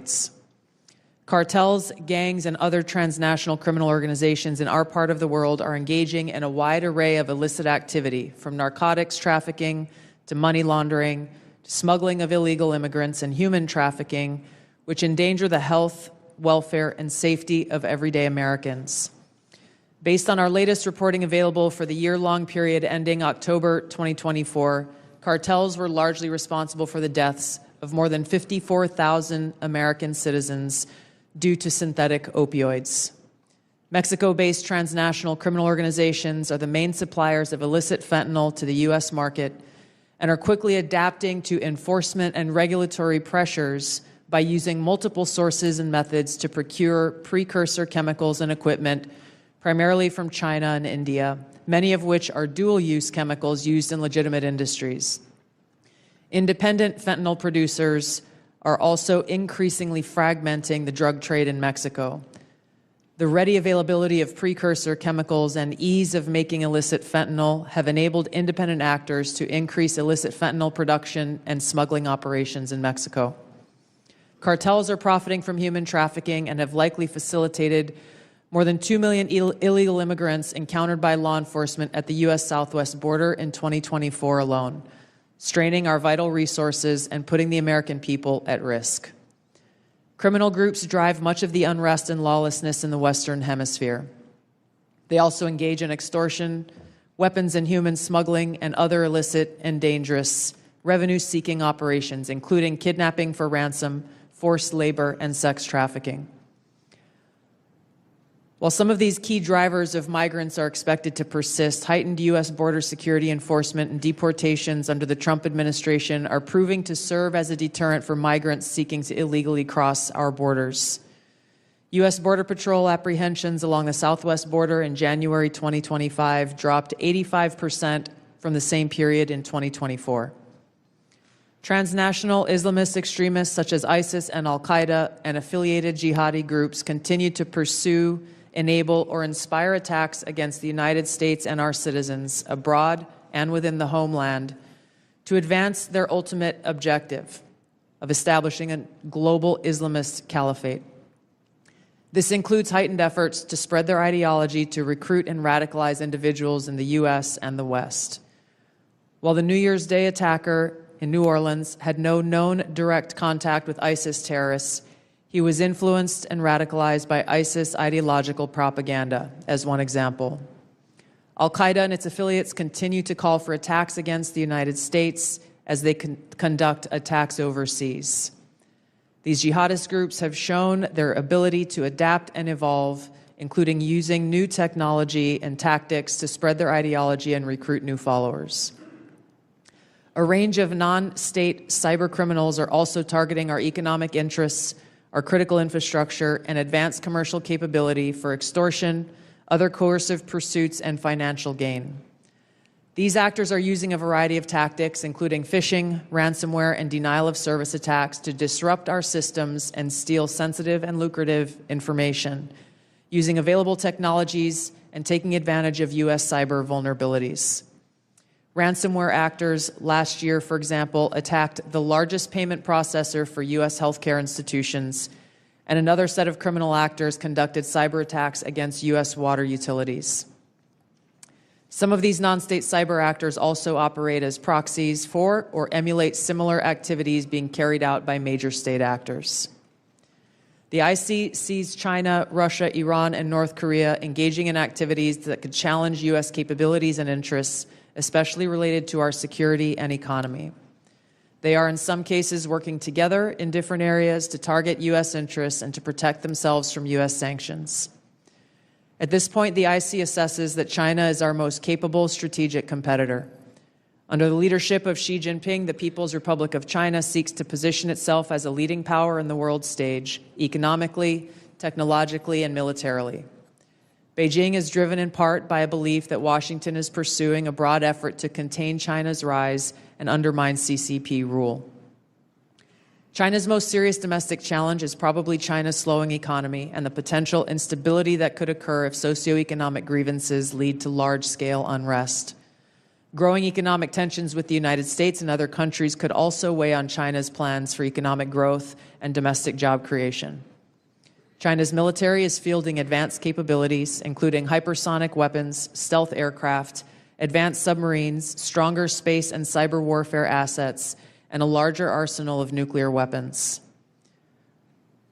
opioids. Cartels, gangs, and other transnational criminal organizations in our part of the world are engaging in a wide array of illicit activity, from narcotics trafficking to money laundering, to smuggling of illegal immigrants and human trafficking, which endanger the health, welfare, and safety of everyday Americans. Based on our latest reporting available for the year-long period ending October 2024, cartels were largely responsible for the deaths of more than 54,000 American citizens due to synthetic opioids. Mexico-based transnational criminal organizations are the main suppliers of illicit fentanyl to the U.S. market and are quickly adapting to enforcement and regulatory pressures by using multiple sources and methods to procure precursor chemicals and equipment, primarily from China and India, many of which are dual-use chemicals used in legitimate industries. Independent fentanyl producers are also increasingly fragmenting the drug trade in Mexico. The ready availability of precursor chemicals and ease of making illicit fentanyl have enabled independent actors to increase illicit fentanyl production and smuggling operations in Mexico. Cartels are profiting from human trafficking and have likely facilitated more than 2 million illegal immigrants encountered by law enforcement at the U.S. southwest border in 2024 alone, straining our vital resources and putting the American people at risk. Criminal groups drive much of the unrest and lawlessness in the Western Hemisphere. They also engage in extortion, weapons and human smuggling, and other illicit and dangerous revenue-seeking operations, including kidnapping for ransom, forced labor, and sex trafficking. While some of these key drivers of migrants are expected to persist, heightened U.S. border security enforcement and deportations under the Trump administration are proving to serve as a deterrent for migrants seeking to illegally cross our borders. U.S. Border Patrol apprehensions along the southwest border in January 2025 dropped 85% from the same period in 2024. Transnational Islamist extremists such as ISIS and al-Qaeda and affiliated jihadi groups continue to pursue, enable, or inspire attacks against the United States and our citizens abroad and within the homeland to advance their ultimate objective of establishing a global Islamist caliphate. This includes heightened efforts to spread their ideology to recruit and radicalize individuals in the U.S. and the West. While the New Year's Day attacker in New Orleans had no known direct contact with ISIS terrorists, he was influenced and radicalized by ISIS ideological propaganda, as one example. Al-Qaeda and its affiliates continue to call for attacks against the United States as they conduct attacks overseas. These jihadist groups have shown their ability to adapt and evolve, including using new technology and tactics to spread their ideology and recruit new followers. A range of non-state cyber criminals are also targeting our economic interests, our critical infrastructure, and advanced commercial capability for extortion, other coercive pursuits, and financial gain. These actors are using a variety of tactics, including phishing, ransomware, and denial of service attacks to disrupt our systems and steal sensitive and lucrative information, using available technologies and taking advantage of U.S. cyber vulnerabilities. Ransomware actors last year, for example, attacked the largest payment processor for U.S. healthcare institutions, and another set of criminal actors conducted cyber attacks against U.S. water utilities. Some of these non-state cyber actors also operate as proxies for or emulate similar activities being carried out by major state actors. The IC sees China, Russia, Iran, and North Korea engaging in activities that could challenge U.S. capabilities and interests, especially related to our security and economy. They are in some cases working together in different areas to target U.S. interests and to protect themselves from U.S. sanctions. At this point, the IC assesses that China is our most capable strategic competitor. Under the leadership of Xi Jinping, the People's Republic of China seeks to position itself as a leading power in the world stage, economically, technologically, and militarily. Beijing is driven in part by a belief that Washington is pursuing a broad effort to contain China's rise and undermine CCP rule. China's most serious domestic challenge is probably China's slowing economy and the potential instability that could occur if socioeconomic grievances lead to large-scale unrest. Growing economic tensions with the United States and other countries could also weigh on China's plans for economic growth and domestic job creation. China's military is fielding advanced capabilities, including hypersonic weapons, stealth aircraft, advanced submarines, stronger space and cyber warfare assets, and a larger arsenal of nuclear weapons.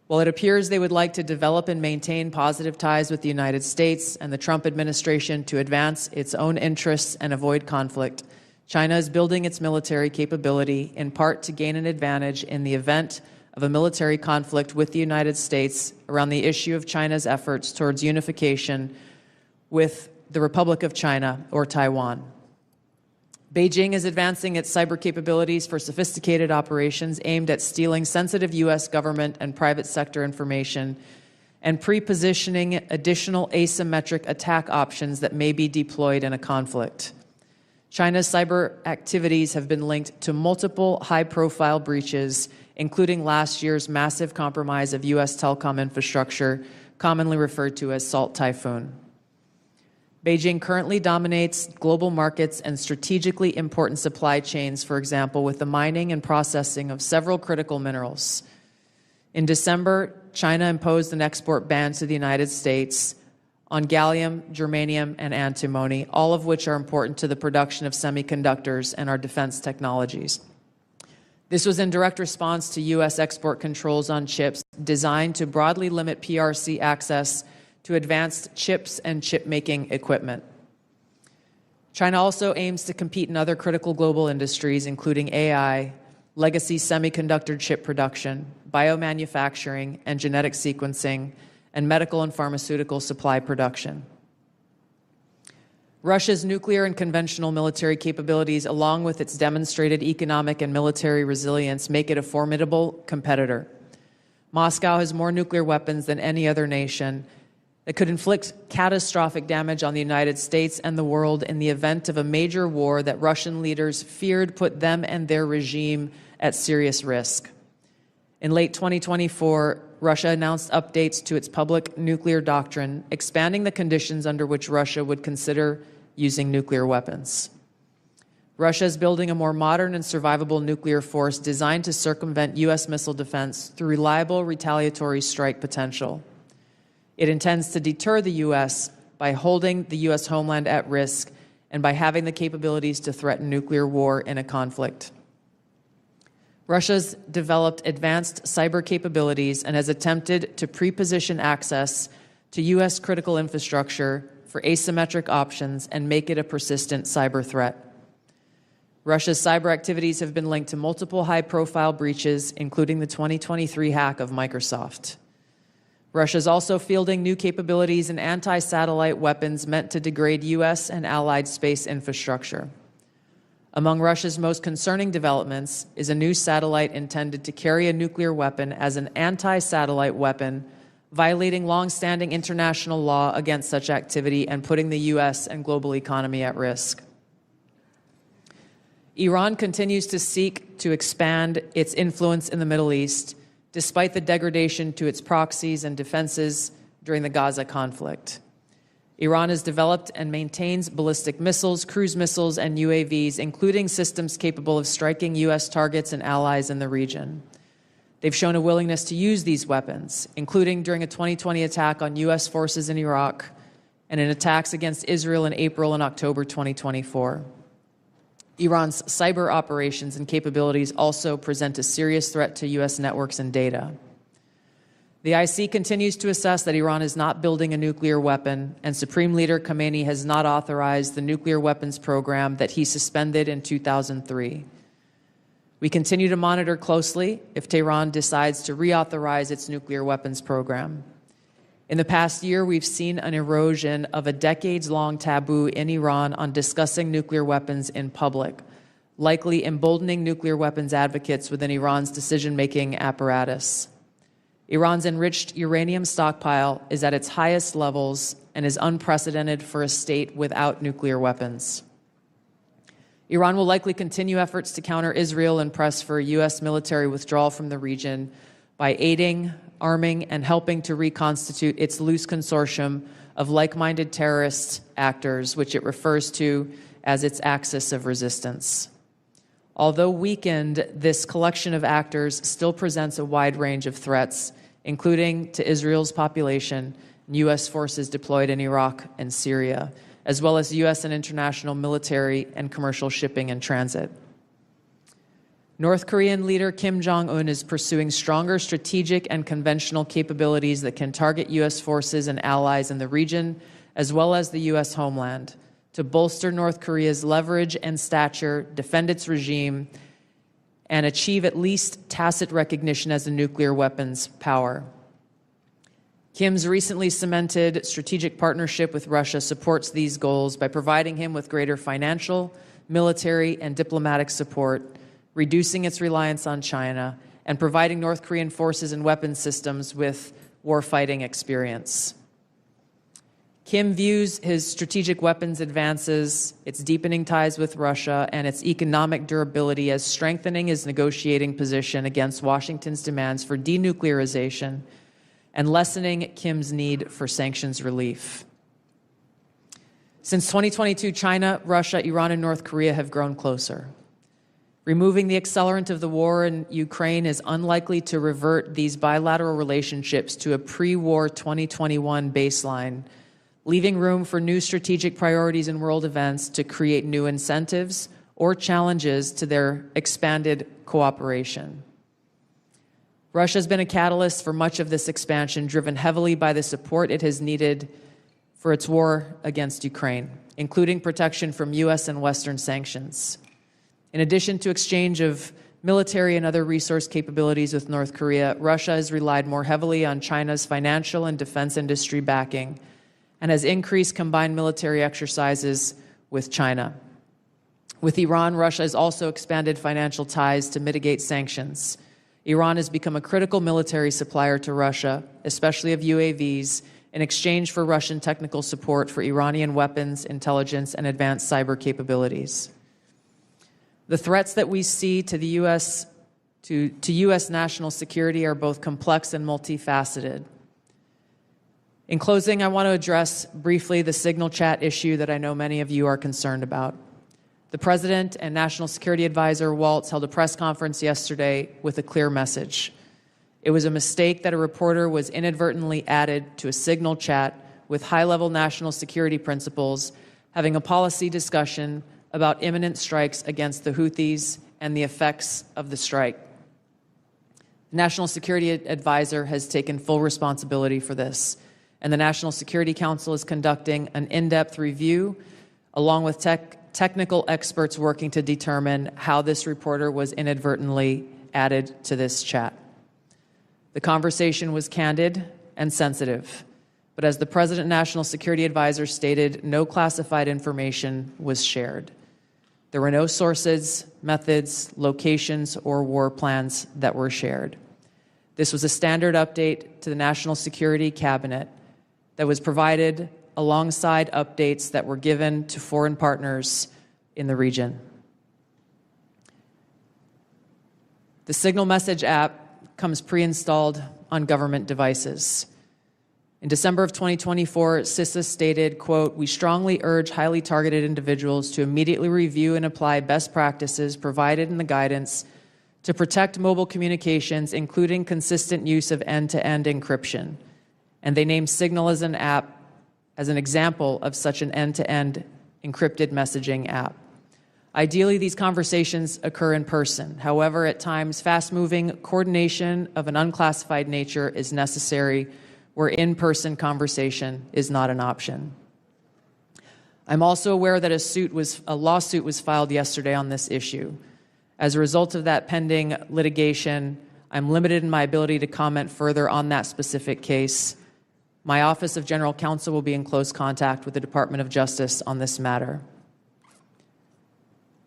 While it appears they would like to develop and maintain positive ties with the United States and the Trump administration to advance its own interests and avoid conflict, China is building its military capability in part to gain an advantage in the event of a military conflict with the United States around the issue of China's efforts towards unification with the Republic of China, or Taiwan. Beijing is advancing its cyber capabilities for sophisticated operations aimed at stealing sensitive U.S. government and private sector information and pre-positioning additional asymmetric attack options that may be deployed in a conflict. China's cyber activities have been linked to multiple high-profile breaches, including last year's massive compromise of U.S. telecom infrastructure, commonly referred to as Salt Typhoon. Beijing currently dominates global markets and strategically important supply chains, for example, with the mining and processing of several critical minerals. In December, China imposed an export ban to the United States on gallium, germanium, and antimony, all of which are important to the production of semiconductors and our defense technologies. This was in direct response to U.S. export controls on chips designed to broadly limit PRC access to advanced chips and chip-making equipment. China also aims to compete in other critical global industries, including AI, legacy semiconductor chip production, biomanufacturing and genetic sequencing, and medical and pharmaceutical supply production. Russia's nuclear and conventional military capabilities, along with its demonstrated economic and military resilience, make it a formidable competitor. Moscow has more nuclear weapons than any other nation that could inflict catastrophic damage on the United States and the world in the event of a major war that Russian leaders feared put them and their regime at serious risk. In late 2024, Russia announced updates to its public nuclear doctrine, expanding the conditions under which Russia would consider using nuclear weapons. Russia is building a more modern and survivable nuclear force designed to circumvent U.S. missile defense through reliable retaliatory strike potential. It intends to deter the U.S. by holding the U.S. homeland at risk and by having the capabilities to threaten nuclear war in a conflict. Russia's developed advanced cyber capabilities and has attempted to pre-position access to U.S. critical infrastructure for asymmetric options and make it a persistent cyber threat. Russia's cyber activities have been linked to multiple high-profile breaches, including the 2023 hack of Microsoft. Russia is also fielding new capabilities in anti-satellite weapons meant to degrade U.S. and allied space infrastructure. Among Russia's most concerning developments is a new satellite intended to carry a nuclear weapon as an anti-satellite weapon, violating long-standing international law against such activity and putting the U.S. and global economy at risk. Iran continues to seek to expand its influence in the Middle East, despite the degradation to its proxies and defenses during the Gaza conflict. Iran has developed and maintains ballistic missiles, cruise missiles, and UAVs, including systems capable of striking U.S. targets and allies in the region. They've shown a willingness to use these weapons, including during a 2020 attack on U.S. forces in Iraq and in attacks against Israel in April and October 2024. Iran's cyber operations and capabilities also present a serious threat to U.S. networks and data. The IC continues to assess that Iran is not building a nuclear weapon, and Supreme Leader Khamenei has not authorized the nuclear weapons program that he suspended in 2003. We continue to monitor closely if Tehran decides to reauthorize its nuclear weapons program. In the past year, we've seen an erosion of a decades-long taboo in Iran on discussing nuclear weapons in public, likely emboldening nuclear weapons advocates within Iran's decision-making apparatus. Iran's enriched uranium stockpile is at its highest levels and is unprecedented for a state without nuclear weapons. Iran will likely continue efforts to counter Israel and press for a U.S. military withdrawal from the region by aiding, arming, and helping to reconstitute its loose consortium of like-minded terrorist actors, which it refers to as its axis of resistance. Although weakened, this collection of actors still presents a wide range of threats, including to Israel's population and U.S. forces deployed in Iraq and Syria, as well as U.S. and international military and commercial shipping and transit. North Korean leader Kim Jong-un is pursuing stronger strategic and conventional capabilities that can target U.S. forces and allies in the region, as well as the U.S. homeland, to bolster North Korea's leverage and stature, defend its regime, and achieve at least tacit recognition as a nuclear weapons power. Kim's recently cemented strategic partnership with Russia supports these goals by providing him with greater financial, military, and diplomatic support, reducing its reliance on China, and providing North Korean forces and weapons systems with warfighting experience. Kim views his strategic weapons advances, its deepening ties with Russia, and its economic durability as strengthening his negotiating position against Washington's demands for denuclearization and lessening Kim's need for sanctions relief. Since 2022, China, Russia, Iran, and North Korea have grown closer. Removing the accelerant of the war in Ukraine is unlikely to revert these bilateral relationships to a pre-war 2021 baseline, leaving room for new strategic priorities and world events to create new incentives or challenges to their expanded cooperation. Russia has been a catalyst for much of this expansion, driven heavily by the support it has needed for its war against Ukraine, including protection from U.S. and Western sanctions. In addition to exchange of military and other resource capabilities with North Korea, Russia has relied more heavily on China's financial and defense industry backing and has increased combined military exercises with China. With Iran, Russia has also expanded financial ties to mitigate sanctions. Iran has become a critical military supplier to Russia, especially of UAVs, in exchange for Russian technical support for Iranian weapons, intelligence, and advanced cyber capabilities. The threats that we see to the U.S. to U.S. national security are both complex and multifaceted. In closing, I want to address briefly the signal chat issue that I know many of you are concerned about. The President and National Security Advisor Waltz held a press conference yesterday with a clear message. It was a mistake that a reporter was inadvertently added to a signal chat with high-level national security principals having a policy discussion about imminent strikes against the Houthis and the effects of the strike. The National Security Advisor has taken full responsibility for this, and the National Security Council is conducting an in-depth review along with technical experts working to determine how this reporter was inadvertently added to this chat. The conversation was candid and sensitive, but as the President National Security Advisor stated, no classified information was shared. There were no sources, methods, locations, or war plans that were shared. This was a standard update to the National Security Cabinet that was provided alongside updates that were given to foreign partners in the region. The Signal Message app comes pre-installed on government devices. In December of 2024, CISA stated, quote, "We strongly urge highly targeted individuals to immediately review and apply best practices provided in the guidance to protect mobile communications, including consistent use of end-to-end encryption." And they named Signal as an app as an example of such an end-to-end encrypted messaging app. Ideally, these conversations occur in person. However, at times, fast-moving coordination of an unclassified nature is necessary where in-person conversation is not an option. I'm also aware that a lawsuit was filed yesterday on this issue. As a result of that pending litigation, I'm limited in my ability to comment further on that specific case. My Office of General Counsel will be in close contact with the Department of Justice on this matter.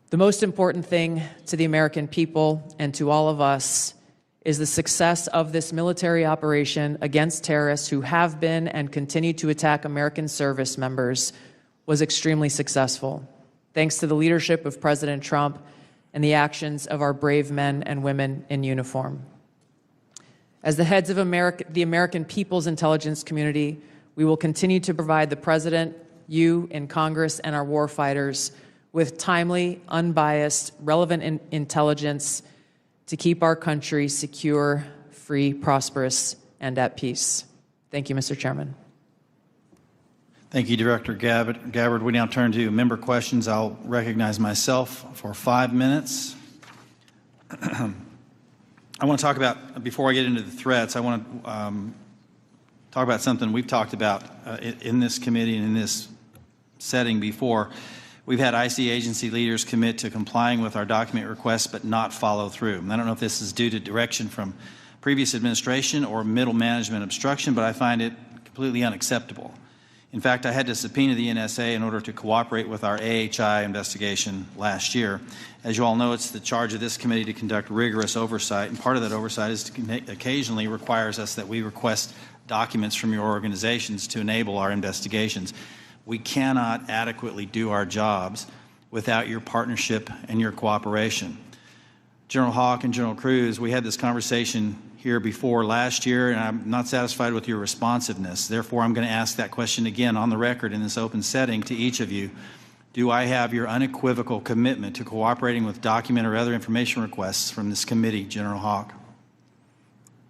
The most important thing to the American people and to all of us is the success of this military operation against terrorists who have been and continue to attack American service members was extremely successful, thanks to the leadership of President Trump and the actions of our brave men and women in uniform. As the heads of the American people's intelligence community, we will continue to provide the President, you in Congress, and our warfighters with timely, unbiased, relevant intelligence to keep our country secure, free, prosperous, and at peace. Thank you, Mr. Chairman. Thank you, Director Gabbard. We now turn to member questions. I'll recognize myself for 5 minutes. I want to talk about, before I get into the threats, I want to talk about something we've talked about in this committee and in this setting before. We've had IC agency leaders commit to complying with our document requests but not follow through. And I don't know if this is due to direction from previous administration or middle management obstruction, but I find it completely unacceptable. In fact, I had to subpoena the NSA in order to cooperate with our AHI investigation last year. As you all know, it's the charge of this committee to conduct rigorous oversight, and part of that oversight is to occasionally requires us that we request documents from your organizations to enable our investigations. We cannot adequately do our jobs without your partnership and your cooperation. General Hawk and General Cruz, we had this conversation here before last year, and I'm not satisfied with your responsiveness. Therefore, I'm going to ask that question again on the record in this open setting to each of you. Do I have your unequivocal commitment to cooperating with document or other information requests from this committee, General Hawk?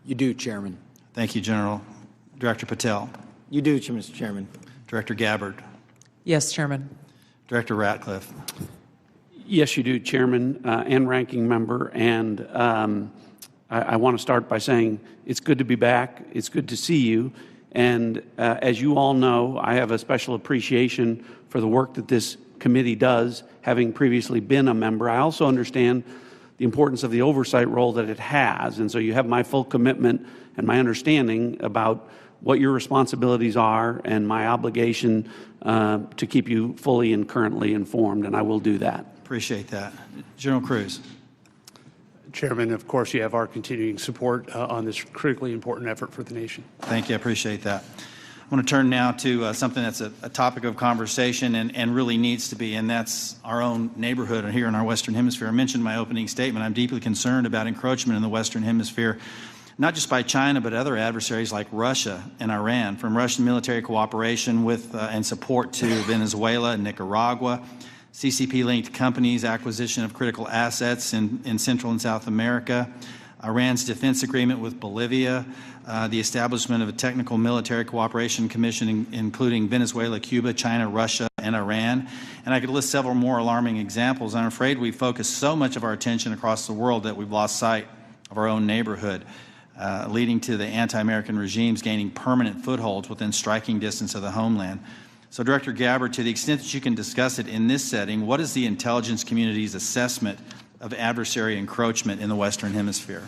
You do, Chairman. Thank you, General. Director Patel. You do, Mr. Chairman. Director Gabbard. Yes, Chairman. Director Ratcliffe. Yes, you do, Chairman and Ranking Member. And I want to start by saying it's good to be back. It's good to see you. And as you all know, I have a special appreciation for the work that this committee does, having previously been a member. I also understand the importance of the oversight role that it has. And so you have my full commitment and my understanding about what your responsibilities are and my obligation to keep you fully and currently informed, and I will do that. Appreciate that. General Cruz. Chairman, of course, you have our continuing support on this critically important effort for the nation. Thank you. I appreciate that. I want to turn now to something that's a topic of conversation and really needs to be, and that's our own neighborhood here in our Western Hemisphere. I mentioned in my opening statement, I'm deeply concerned about encroachment in the Western Hemisphere, not just by China, but other adversaries like Russia and Iran, from Russian military cooperation with and support to Venezuela and Nicaragua, CCP-linked companies' acquisition of critical assets in Central and South America, Iran's defense agreement with Bolivia, the establishment of a technical military cooperation commission including Venezuela, Cuba, China, Russia, and Iran. And I could list several more alarming examples. I'm afraid we focus so much of our attention across the world that we've lost sight of our own neighborhood, leading to the anti-American regimes gaining permanent footholds within striking distance of the homeland. So, Director Gabbard, to the extent that you can discuss it in this setting, what is the intelligence community's assessment of adversary encroachment in the Western Hemisphere?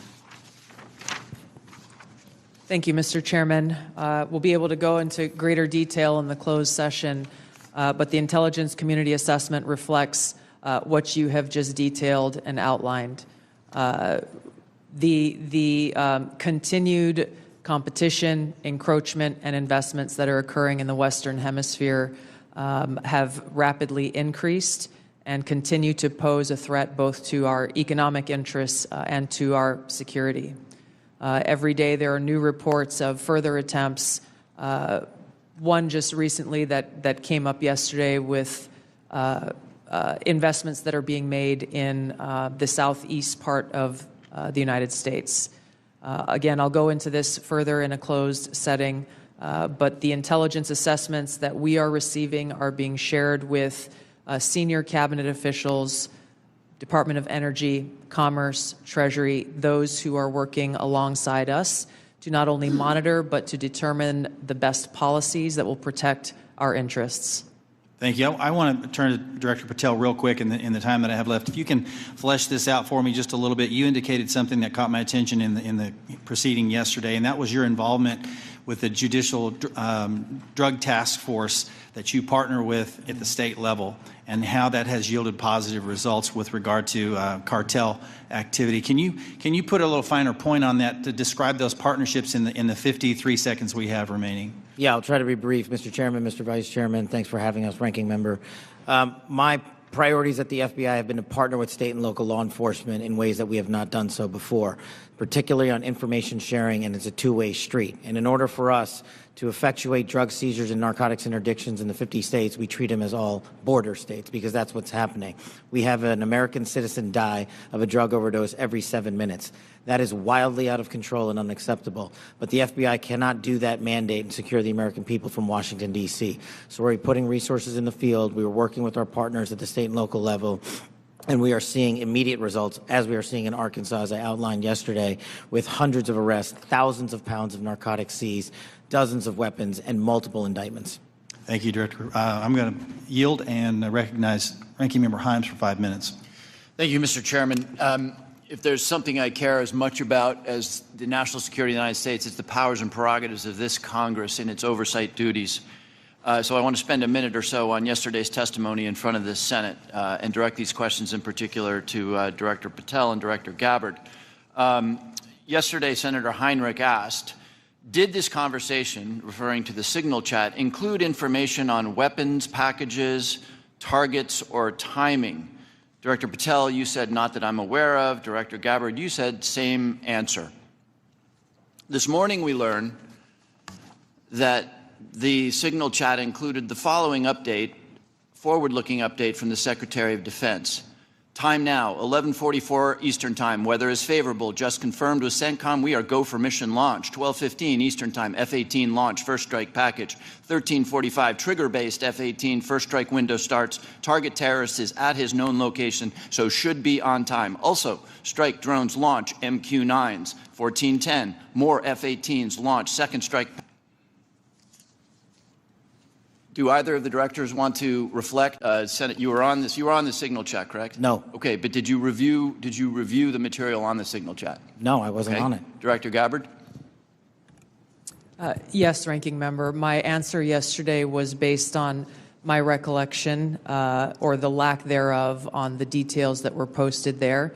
Thank you, Mr. Chairman. We'll be able to go into greater detail in the closed session, but the intelligence community assessment reflects what you have just detailed and outlined. The continued competition, encroachment, and investments that are occurring in the Western Hemisphere have rapidly increased and continue to pose a threat both to our economic interests and to our security. Every day there are new reports of further attempts, one just recently that came up yesterday with investments that are being made in the southeast part of the United States. Again, I'll go into this further in a closed setting, but the intelligence assessments that we are receiving are being shared with senior cabinet officials, Department of Energy, Commerce, Treasury, those who are working alongside us to not only monitor, but to determine the best policies that will protect our interests. Thank you. I want to turn to Director Patel real quick in the time that I have left. If you can flesh this out for me just a little bit. You indicated something that caught my attention in the proceeding yesterday, and that was your involvement with the Judicial Drug Task Force that you partner with at the state level, and how that has yielded positive results with regard to cartel activity. Can you put a little finer point on that to describe those partnerships in the 53 seconds we have remaining? Yeah, I'll try to be brief. Mr. Chairman, Mr. Vice Chairman, thanks for having us, Ranking Member. My priorities at the FBI have been to partner with state and local law enforcement in ways that we have not done so before, particularly on information sharing, and it's a two-way street. And in order for us to effectuate drug seizures and narcotics interdictions in the 50 states, we treat them as all border states because that's what's happening. We have an American citizen die of a drug overdose every 7 minutes. That is wildly out of control and unacceptable. But the FBI cannot do that mandate and secure the American people from Washington, D.C. So we're putting resources in the field. We are working with our partners at the state and local level. And we are seeing immediate results, as we are seeing in Arkansas, as I outlined yesterday, with hundreds of arrests, thousands of pounds of narcotics seized, dozens of weapons, and multiple indictments. Thank you, Director. I'm going to yield and recognize Ranking Member Himes for 5 minutes. Thank you, Mr. Chairman. If there's something I care as much about as the national security of the United States, it's the powers and prerogatives of this Congress and its oversight duties. So I want to spend a minute or so on yesterday's testimony in front of the Senate and direct these questions in particular to Director Patel and Director Gabbard. Yesterday, Senator Heinrich asked, did this conversation, referring to the signal chat, include information on weapons, packages, targets, or timing? Director Patel, you said not that I'm aware of. Director Gabbard, you said same answer. This morning we learned that the signal chat included the following update, forward-looking update from the Secretary of Defense. Time now, 11:44 Eastern Time. Weather is favorable. Just confirmed with CENTCOM. We are go for mission launch. 12:15 Eastern Time. F-18 launch. First strike package. 13:45 trigger-based F-18 first strike window starts. Target terrorist is at his known location, so should be on time. Also, strike drones launch. MQ-9s. 14:10 more F-18s launch. Second strike. Do either of the directors want to reflect? Senate, you were on this. You were on the signal chat, correct? No. Okay, but did you review the material on the signal chat? No, I wasn't on it. Director Gabbard? Yes, Ranking Member. My answer yesterday was based on my recollection or the lack thereof on the details that were posted there.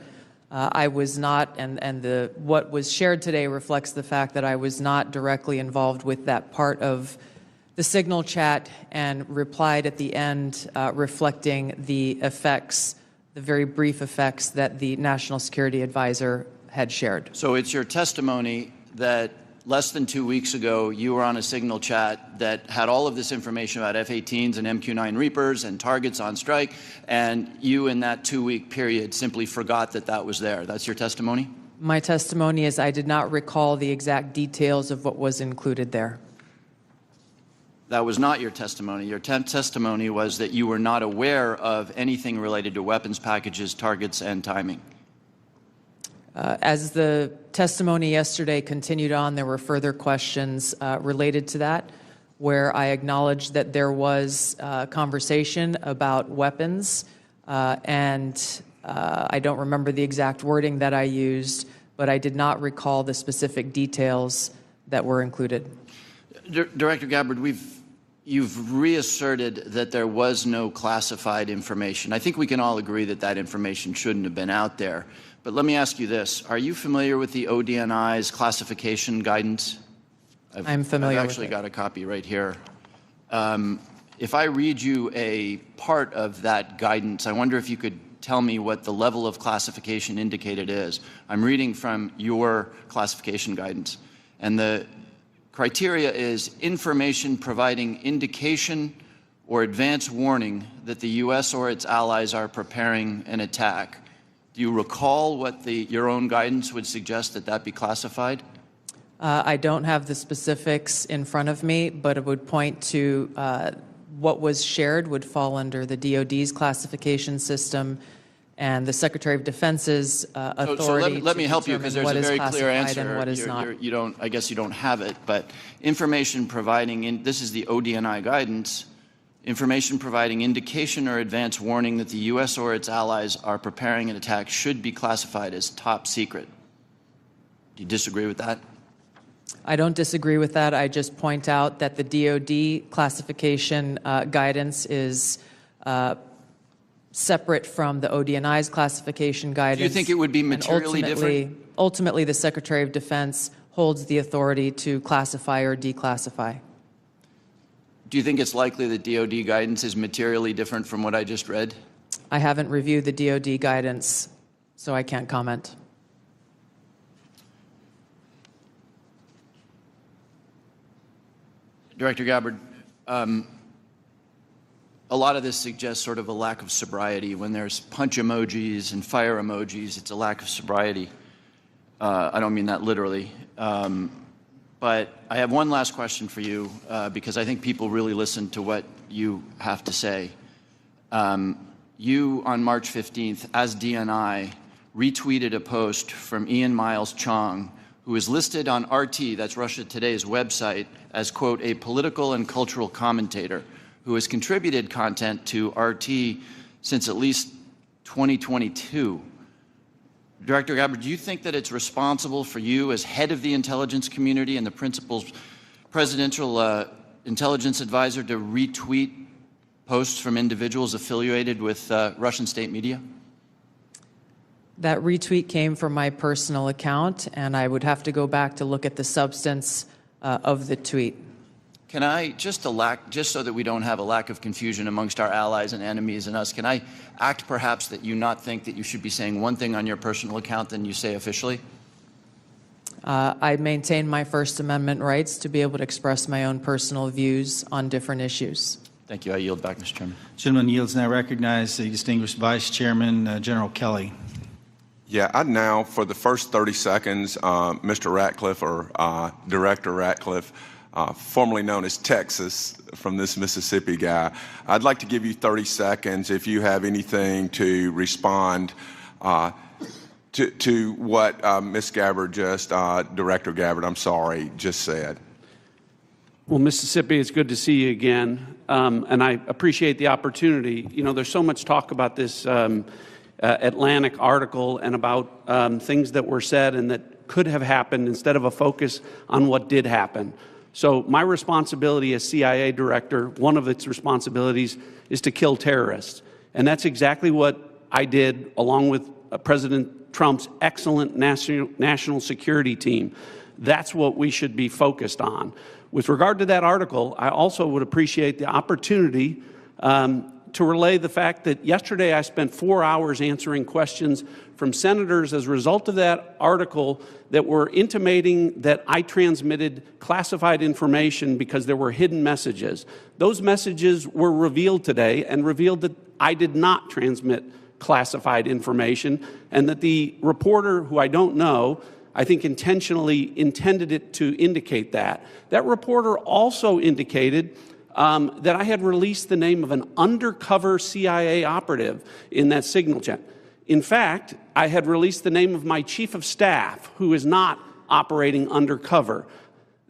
I was not, and what was shared today reflects the fact that I was not directly involved with that part of the signal chat and replied at the end reflecting the effects, the very brief effects that the National Security Advisor had shared. So it's your testimony that less than 2 weeks ago you were on a signal chat that had all of this information about F-18s and MQ-9 Reapers and targets on strike, and you in that 2-week period simply forgot that that was there. That's your testimony? My testimony is I did not recall the exact details of what was included there. That was not your testimony. Your testimony was that you were not aware of anything related to weapons packages, targets, and timing. As the testimony yesterday continued on, there were further questions related to that, where I acknowledged that there was conversation about weapons, and I don't remember the exact wording that I used, but I did not recall the specific details that were included. Director Gabbard, you've reasserted that there was no classified information. I think we can all agree that that information shouldn't have been out there. But let me ask you this. Are you familiar with the ODNI's classification guidance? I'm familiar with it. I've actually got a copy right here. If I read you a part of that guidance, I wonder if you could tell me what the level of classification indicated is. I'm reading from your classification guidance. And the criteria is information providing indication or advance warning that the U.S. or its allies are preparing an attack. Do you recall what your own guidance would suggest that be classified? I don't have the specifics in front of me, but it would point to what was shared would fall under the DoD's classification system and the Secretary of Defense's authority. So let me help you, because there's a very clear answer. And what is not. I guess you don't have it, but information providing, this is the ODNI guidance, information providing indication or advance warning that the U.S. or its allies are preparing an attack should be classified as top secret. Do you disagree with that? I don't disagree with that. I just point out that the DoD classification guidance is separate from the ODNI's classification guidance. Do you think it would be materially different? Ultimately, the Secretary of Defense holds the authority to classify or declassify. Do you think it's likely that DoD guidance is materially different from what I just read? I haven't reviewed the DoD guidance, so I can't comment. Director Gabbard, a lot of this suggests sort of a lack of sobriety. When there's punch emojis and fire emojis, it's a lack of sobriety. I don't mean that literally. But I have one last question for you, because I think people really listen to what you have to say. You, on March 15th, as DNI, retweeted a post from Ian Miles Chong, who is listed on RT, that's Russia Today's website, as, quote, a political and cultural commentator who has contributed content to RT since at least 2022. Director Gabbard, do you think that it's responsible for you as head of the intelligence community and the principal presidential intelligence advisor to retweet posts from individuals affiliated with Russian state media? That retweet came from my personal account, and I would have to go back to look at the substance of the tweet. Can I, just so that we don't have a lack of confusion amongst our allies and enemies and us, can I act perhaps that you not think that you should be saying one thing on your personal account than you say officially? I maintain my First Amendment rights to be able to express my own personal views on different issues. Thank you. I yield back, Mr. Chairman. Gentleman yields. Now recognize the distinguished Vice Chairman, General Kelly. Yeah, I'd now, for the first 30 seconds, Mr. Ratcliffe, or Director Ratcliffe, formerly known as Texas, from this Mississippi guy, I'd like to give you 30 seconds if you have anything to respond to what Ms. Gabbard Director Gabbard, I'm sorry, just said. Well, Mississippi, it's good to see you again, and I appreciate the opportunity. You know, there's so much talk about this Atlantic article and about things that were said and that could have happened instead of a focus on what did happen. So my responsibility as CIA director, one of its responsibilities is to kill terrorists. And that's exactly what I did along with President Trump's excellent national security team. That's what we should be focused on. With regard to that article, I also would appreciate the opportunity to relay the fact that yesterday I spent 4 hours answering questions from senators as a result of that article that were intimating that I transmitted classified information because there were hidden messages. Those messages were revealed today and revealed that I did not transmit classified information, and that the reporter, who I don't know, I think intentionally intended it to indicate that. That reporter also indicated that I had released the name of an undercover CIA operative in that signal chain. In fact, I had released the name of my chief of staff, who is not operating undercover.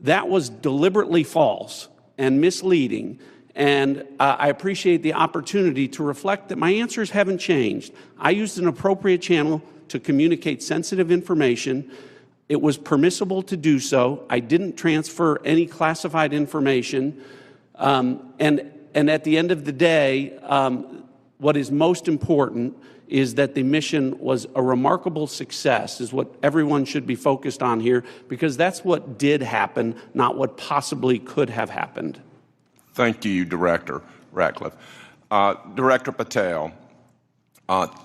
That was deliberately false and misleading, and I appreciate the opportunity to reflect that my answers haven't changed. I used an appropriate channel to communicate sensitive information. It was permissible to do so. I didn't transfer any classified information. And at the end of the day, what is most important is that the mission was a remarkable success, is what everyone should be focused on here, because that's what did happen, not what possibly could have happened. Thank you, Director Ratcliffe. Director Patel,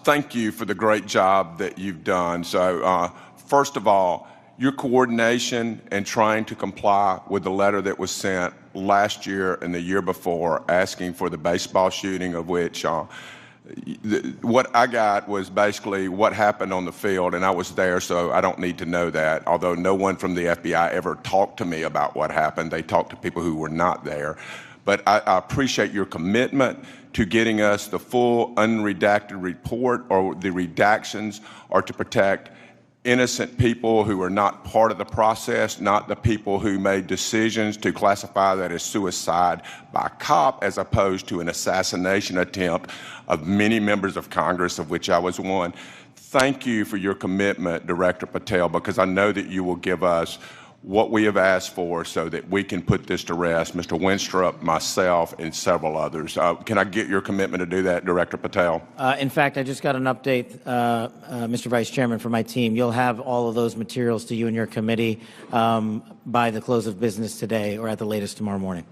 thank you for the great job that you've done. So, first of all, your coordination and trying to comply with the letter that was sent last year and the year before asking for the baseball shooting, of which what I got was basically what happened on the field, and I was there, so I don't need to know that, although no one from the FBI ever talked to me about what happened. They talked to people who were not there. But I appreciate your commitment to getting us the full unredacted report, or the redactions, or to protect innocent people who are not part of the process, not the people who made decisions to classify that as suicide by a cop as opposed to an assassination attempt of many members of Congress, of which I was one. Thank you for your commitment, Director Patel, because I know that you will give us what we have asked for so that we can put this to rest, Mr. Winstrup, myself, and several others. Can I get your commitment to do that, Director Patel? In fact, I just got an update, Mr. Vice Chairman, from my team. You'll have all of those materials to you and your committee by the close of business today, or at the latest tomorrow morning.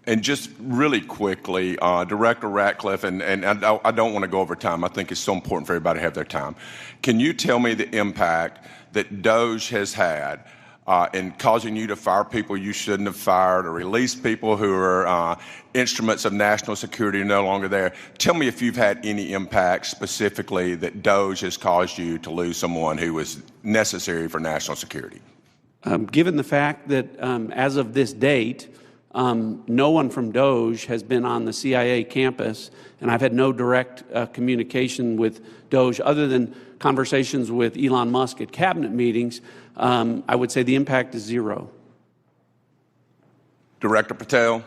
And just really quickly, Director Ratcliffe, and I don't want to go over time. I think it's so important for everybody to have their time. Can you tell me the impact that DOJ has had and causing you to fire people you shouldn't have fired or release people who are instruments of national security are no longer there. Tell me if you've had any impact specifically that DOGE has caused you to lose someone who was necessary for national security. Given the fact that as of this date, no one from DOGE has been on the CIA campus, and I've had no direct communication with DOGE other than conversations with Elon Musk at cabinet meetings, I would say the impact is zero. Director Patel?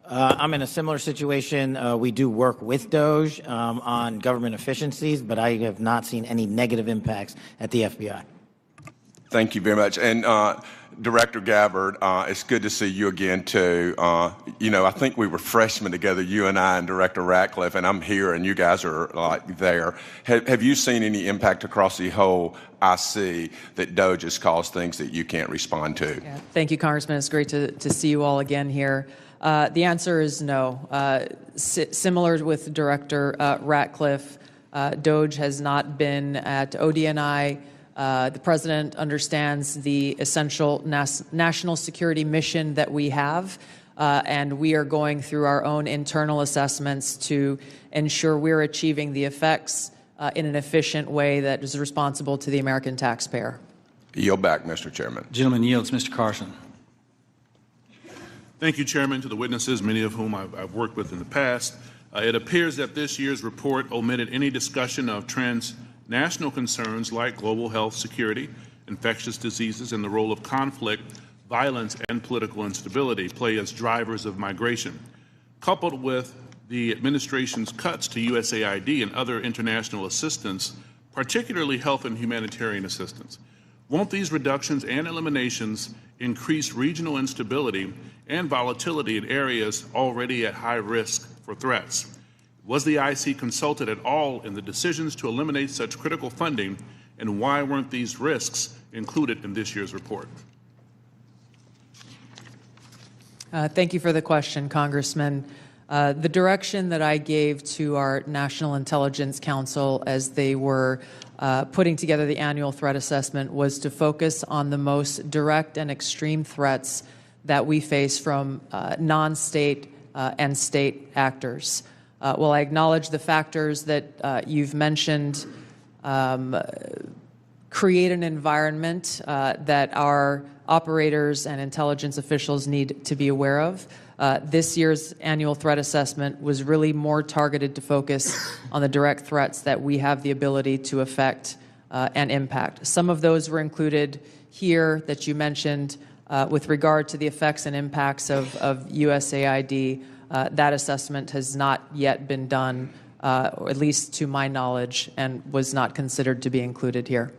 I'm in a similar situation. We do work with DOGE on government efficiencies, but I have not seen any negative impacts at the FBI. Thank you very much. And Director Gabbard, it's good to see you again, too. I think we were freshmen together, you and I and Director Ratcliffe, and I'm here and you guys are there. Have you seen any impact across the whole IC that DOGE has caused things that you can't respond to? Yeah. Thank you, Congressman. It's great to see you all again here. The answer is no. Similar with Director Ratcliffe, DOGE has not been at ODNI. The President understands the essential national security mission that we have, and we are going through our own internal assessments to ensure we're achieving the effects in an efficient way that is responsible to the American taxpayer. Yield back, Mr. Chairman. Gentleman yields. Mr. Carson. Thank you, Chairman, to the witnesses, many of whom I've worked with in the past. It appears that this year's report omitted any discussion of transnational concerns like global health security, infectious diseases, and the role of conflict, violence, and political instability play as drivers of migration. Coupled with the administration's cuts to USAID and other international assistance, particularly health and humanitarian assistance, won't these reductions and eliminations increase regional instability and volatility in areas already at high risk for threats? Was the IC consulted at all in the decisions to eliminate such critical funding, and why weren't these risks included in this year's report? Thank you for the question, Congressman. The direction that I gave to our National Intelligence Council as they were putting together the annual threat assessment was to focus on the most direct and extreme threats that we face from non-state and state actors. While I acknowledge the factors that you've mentioned create an environment that our operators and intelligence officials need to be aware of, this year's annual threat assessment was really more targeted to focus on the direct threats that we have the ability to affect and impact. Some of those were included here that you mentioned with regard to the effects and impacts of USAID. That assessment has not yet been done, or at least to my knowledge, and was not considered to be included here.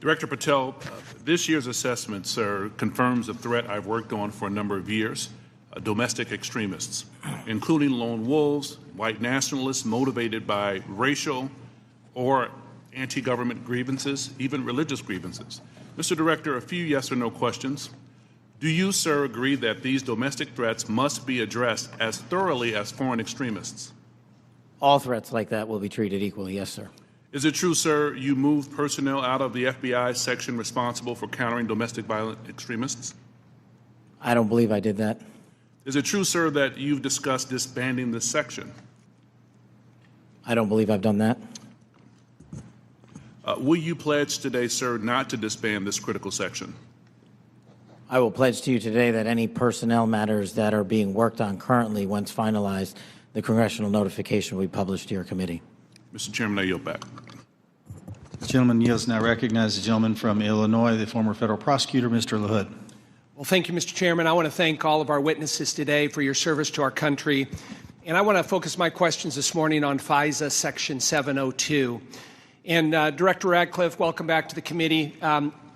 Director Patel, this year's assessment, sir, confirms a threat I've worked on for a number of years, domestic extremists, including lone wolves, white nationalists motivated by racial or anti-government grievances, even religious grievances. Mr. Director, a few yes or no questions. Do you, sir, agree that these domestic threats must be addressed as thoroughly as foreign extremists? All threats like that will be treated equally, yes, sir. Is it true, sir, you moved personnel out of the FBI section responsible for countering domestic violent extremists? I don't believe I did that. Is it true, sir, that you've discussed disbanding this section? I don't believe I've done that. Will you pledge today, sir, not to disband this critical section? I will pledge to you today that any personnel matters that are being worked on currently, once finalized, the congressional notification will be published to your committee. Mr. Chairman, I yield back. The gentleman yields. Now recognize the gentleman from Illinois, the former federal prosecutor, Mr. LaHood. Well, thank you, Mr. Chairman. I want to thank all of our witnesses today for your service to our country. And I want to focus my questions this morning on FISA Section 702. And Director Ratcliffe, welcome back to the committee.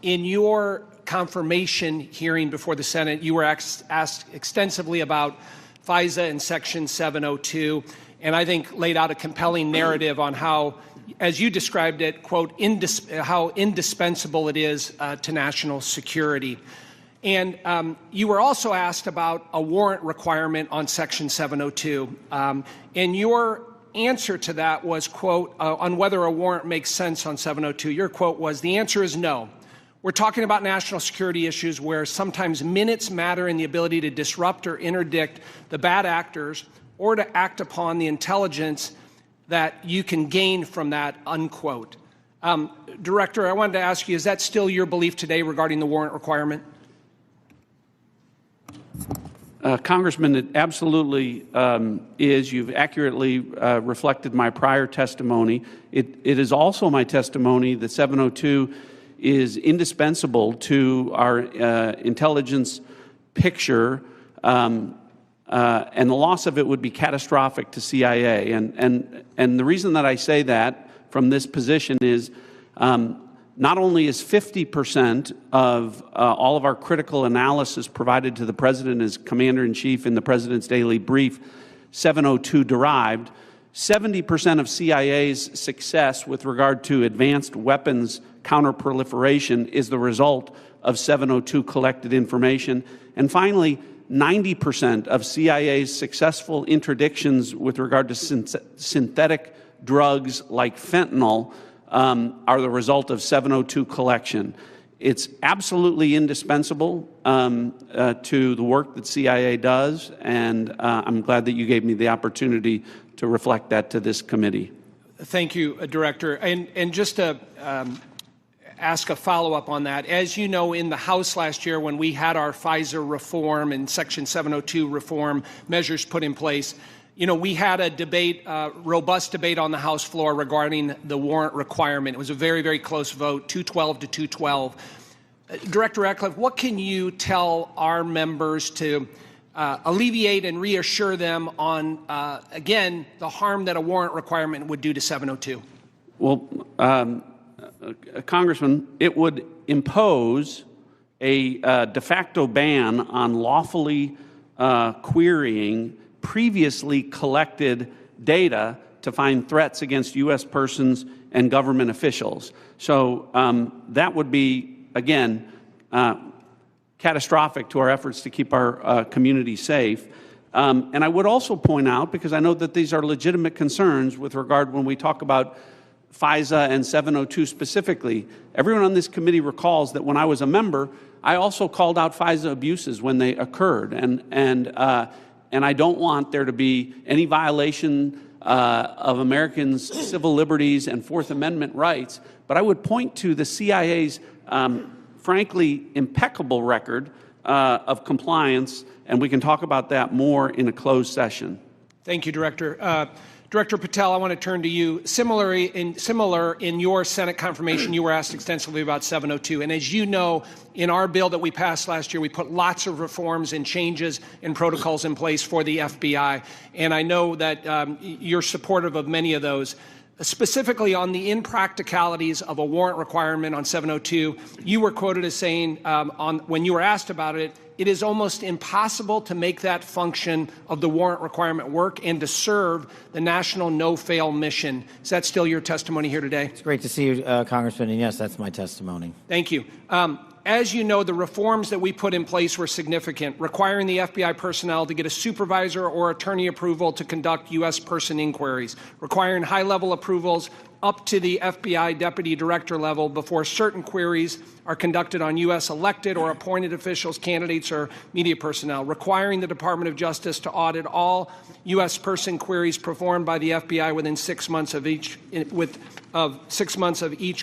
In your confirmation hearing before the Senate, you were asked extensively about FISA and Section 702, and I think laid out a compelling narrative on how, as you described it, quote, how indispensable it is to national security. And you were also asked about a warrant requirement on Section 702. And your answer to that was, quote, on whether a warrant makes sense on 702. Your quote was, the answer is no. We're talking about national security issues where sometimes minutes matter in the ability to disrupt or interdict the bad actors or to act upon the intelligence that you can gain from that, unquote. Director, I wanted to ask you, is that still your belief today regarding the warrant requirement? Congressman, it absolutely is. You've accurately reflected my prior testimony. It is also my testimony that 702 is indispensable to our intelligence picture, and the loss of it would be catastrophic to CIA. And the reason that I say that from this position is not only is 50% of all of our critical analysis provided to the President as Commander-in-Chief in the President's daily brief 702 derived, 70% of CIA's success with regard to advanced weapons counterproliferation is the result of 702 collected information. And finally, 90% of CIA's successful interdictions with regard to synthetic drugs like fentanyl are the result of 702 collection. It's absolutely indispensable to the work that CIA does, and I'm glad that you gave me the opportunity to reflect that to this committee. Thank you, Director. And just to ask a follow-up on that, as you know, in the House last year when we had our FISA reform and Section 702 reform measures put in place, you know, we had a debate, robust debate on the House floor regarding the warrant requirement. It was a very, very close vote, 212 to 212. Director Ratcliffe, what can you tell our members to alleviate and reassure them on, again, the harm that a warrant requirement would do to 702? Well, Congressman, it would impose a de facto ban on lawfully querying previously collected data to find threats against U.S. persons and government officials. So that would be, again, catastrophic to our efforts to keep our community safe. And I would also point out, because I know that these are legitimate concerns with regard when we talk about FISA and 702 specifically, everyone on this committee recalls that when I was a member, I also called out FISA abuses when they occurred. And I don't want there to be any violation of Americans' civil liberties and Fourth Amendment rights. But I would point to the CIA's, frankly, impeccable record of compliance, and we can talk about that more in a closed session. Thank you, Director. Director Patel, I want to turn to you. Similar in your Senate confirmation, you were asked extensively about 702. And as you know, in our bill that we passed last year, we put lots of reforms and changes and protocols in place for the FBI. And I know that you're supportive of many of those. Specifically on the impracticalities of a warrant requirement on 702, you were quoted as saying, when you were asked about it, it is almost impossible to make that function of the warrant requirement work and to serve the national no-fail mission. Is that still your testimony here today? It's great to see you, Congressman, and yes, that's my testimony. Thank you. As you know, the reforms that we put in place were significant, requiring the FBI personnel to get a supervisor or attorney approval to conduct U.S. person inquiries, requiring high-level approvals up to the FBI deputy director level before certain queries are conducted on U.S. elected or appointed officials, candidates, or media personnel, requiring the Department of Justice to audit all U.S. person queries performed by the FBI within 6 months of each,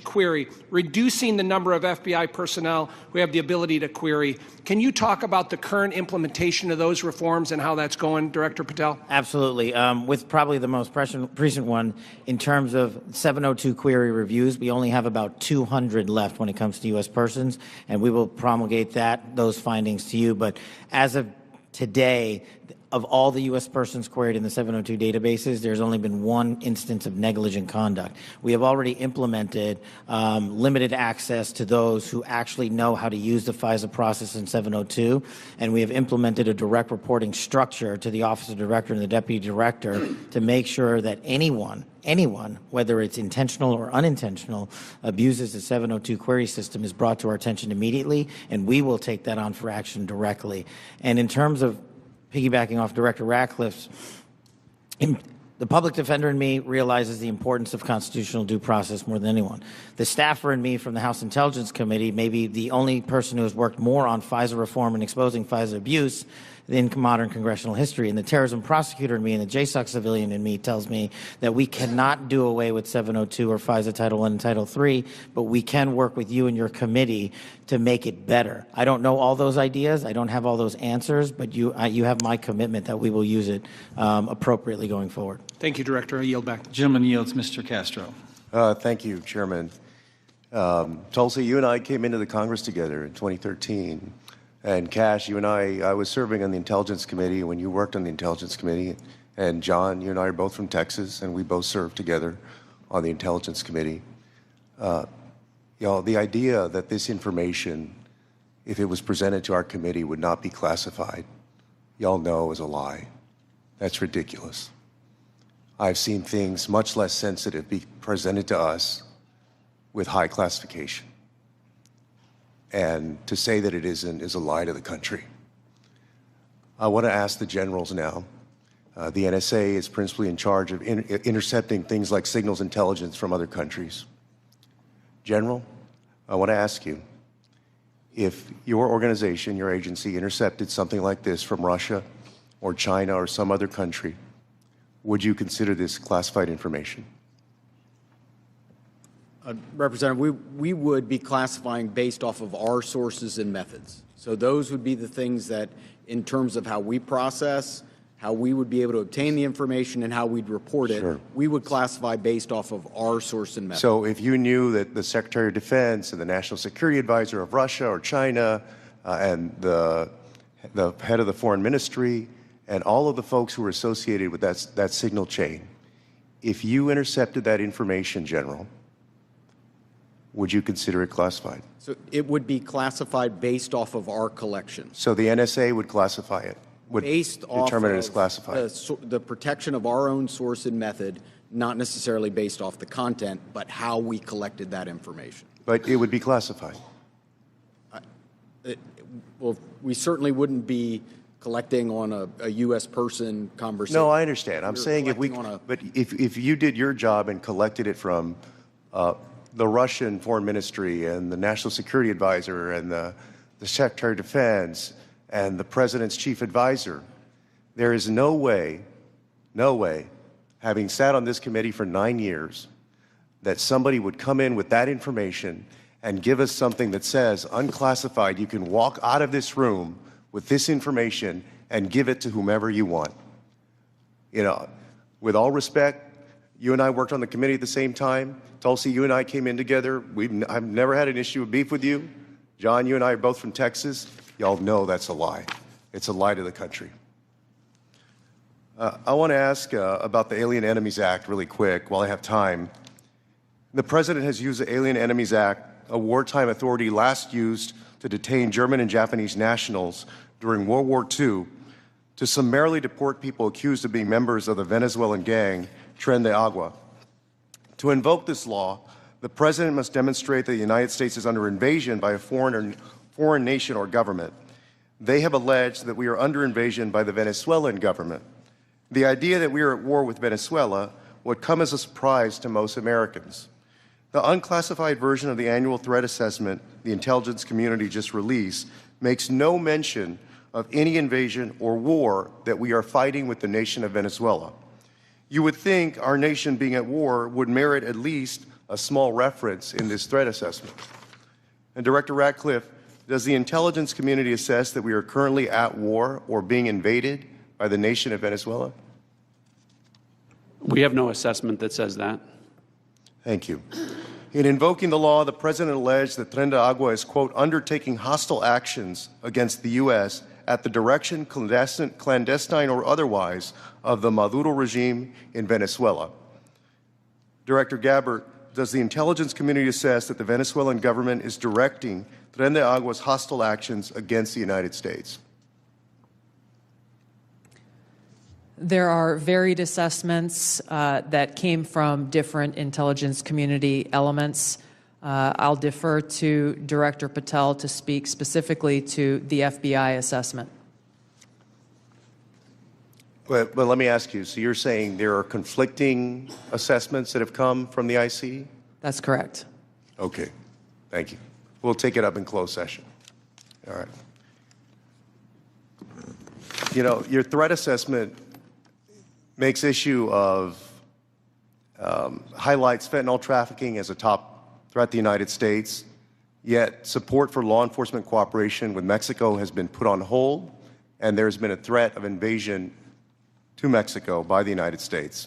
query, reducing the number of FBI personnel who have the ability to query. Can you talk about the current implementation of those reforms and how that's going, Director Patel? Absolutely. With probably the most recent one, in terms of 702 query reviews, we only have about 200 left when it comes to U.S. persons, and we will promulgate those findings to you. But as of today, of all the U.S. persons queried in the 702 databases, there's only been one instance of negligent conduct. We have already implemented limited access to those who actually know how to use the FISA process in 702, and we have implemented a direct reporting structure to the Office of Director and the Deputy Director to make sure that anyone, whether it's intentional or unintentional, abuses the 702 query system is brought to our attention immediately, and we will take that on for action directly. And in terms of piggybacking off Director Ratcliffe's The public defender in me realizes the importance of constitutional due process more than anyone. The staffer in me from the House Intelligence Committee may be the only person who has worked more on FISA reform and exposing FISA abuse in modern congressional history. And the terrorism prosecutor in me and the JSOC civilian in me tells me that we cannot do away with 702 or FISA Title I and Title III, but we can work with you and your committee to make it better. I don't know all those ideas. I don't have all those answers, but you have my commitment that we will use it appropriately going forward. Thank you, Director. I yield back. Gentleman yields. Mr. Castro. Thank you, Chairman. Tulsi, you and I came into the Congress together in 2013. And Cash, you and I was serving on the Intelligence Committee when you worked on the Intelligence Committee. And John, you and I are both from Texas, and we both served together on the Intelligence Committee. The idea that this information, if it was presented to our committee, would not be classified, y'all know is a lie. That's ridiculous. I've seen things much less sensitive be presented to us with high classification. And to say that it isn't is a lie to the country. I want to ask the generals now. The NSA is principally in charge of intercepting things like signals intelligence from other countries. General, I want to ask you, if your organization, your agency, intercepted something like this from Russia or China or some other country, would you consider this classified information? Representative, we would be classifying based off of our sources and methods. So those would be the things that, in terms of how we process, how we would be able to obtain the information, and how we'd report it, Sure. we would classify based off of our source and method. So if you knew that the Secretary of Defense and the National Security Advisor of Russia or China and the head of the Foreign Ministry and all of the folks who were associated with that signal chain, if you intercepted that information, General, would you consider it classified? So it would be classified based off of our collection. So the NSA would classify it, would Based off determine it of as classified. the protection of our own source and method, not necessarily based off the content, but how we collected that information. But it would be classified. Well, we certainly wouldn't be collecting on a U.S. person conversation. No, I understand. I'm We're saying if you did your job and collected it from the Russian Foreign Ministry and the National Security Advisor and the Secretary of Defense and the President's Chief Advisor, there is no way, having sat on this committee for 9 years, that somebody would come in with that information and give us something that says, unclassified, you can walk out of this room with this information and give it to whomever you want. You know, with all respect, you and I worked on the committee at the same time. Tulsi, you and I came in together. I've never had an issue of beef with you. John, you and I are both from Texas. Y'all know that's a lie. It's a lie to the country. I want to ask about the Alien Enemies Act really quick while I have time. The President has used the Alien Enemies Act, a wartime authority last used to detain German and Japanese nationals during World War II, to summarily deport people accused of being members of the Venezuelan gang Tren de Agua. To invoke this law, the President must demonstrate that the United States is under invasion by a foreign nation or government. They have alleged that we are under invasion by the Venezuelan government. The idea that we are at war with Venezuela would come as a surprise to most Americans. The unclassified version of the annual threat assessment the intelligence community just released makes no mention of any invasion or war that we are fighting with the nation of Venezuela. You would think our nation being at war would merit at least a small reference in this threat assessment. And Director Ratcliffe, does the intelligence community assess that we are currently at war or being invaded by the nation of Venezuela? We have no assessment that says that. Thank you. In invoking the law, the President alleged that Tren de Agua is, quote, undertaking hostile actions against the U.S. at the direction, clandestine or otherwise, of the Maduro regime in Venezuela. Director Gabbard, does the intelligence community assess that the Venezuelan government is directing Tren de Agua's hostile actions against the United States? There are varied assessments that came from different intelligence community elements. I'll defer to Director Patel to speak specifically to the FBI assessment. But let me ask you, so you're saying there are conflicting assessments that have come from the IC? That's correct. Okay, thank you. We'll take it up in closed session. All right. You know, your threat assessment makes issue of, highlights fentanyl trafficking as a top threat to the United States, yet support for law enforcement cooperation with Mexico has been put on hold, and there's been a threat of invasion to Mexico by the United States.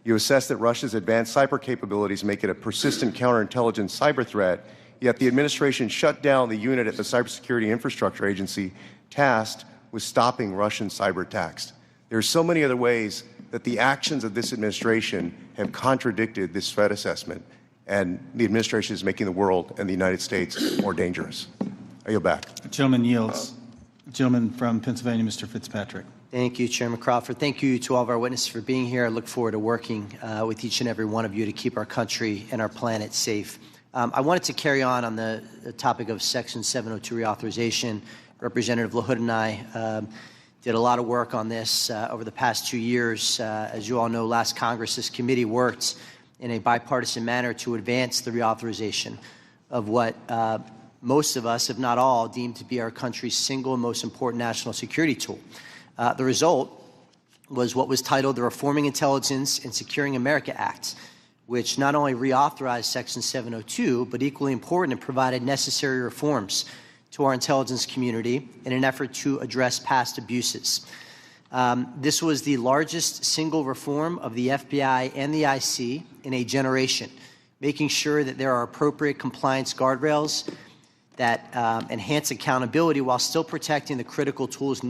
You assess that Russia's advanced cyber capabilities make it a persistent counterintelligence cyber threat, yet the administration shut down the unit at the Cybersecurity Infrastructure Agency tasked with stopping Russian cyber attacks. There are so many other ways that the actions of this administration have contradicted this threat assessment, and the administration is making the world and the United States more dangerous. I yield back. The gentleman yields. The gentleman from Pennsylvania, Mr. Fitzpatrick. Thank you, Chairman Crawford. Thank you to all of our witnesses for being here. I look forward to working with each and every one of you to keep our country and our planet safe. I wanted to carry on the topic of Section 702 reauthorization. Representative LaHood and I did a lot of work on this over the past 2 years. As you all know, last Congress, this committee worked in a bipartisan manner to advance the reauthorization of what most of us, if not all, deem to be our country's single most important national security tool. The result was what was titled the Reforming Intelligence and Securing America Act, which not only reauthorized Section 702, but equally important, it provided necessary reforms to our intelligence community in an effort to address past abuses. This was the largest single reform of the FBI and the IC in a generation, making sure that there are appropriate compliance guardrails that enhance accountability while still protecting the critical tools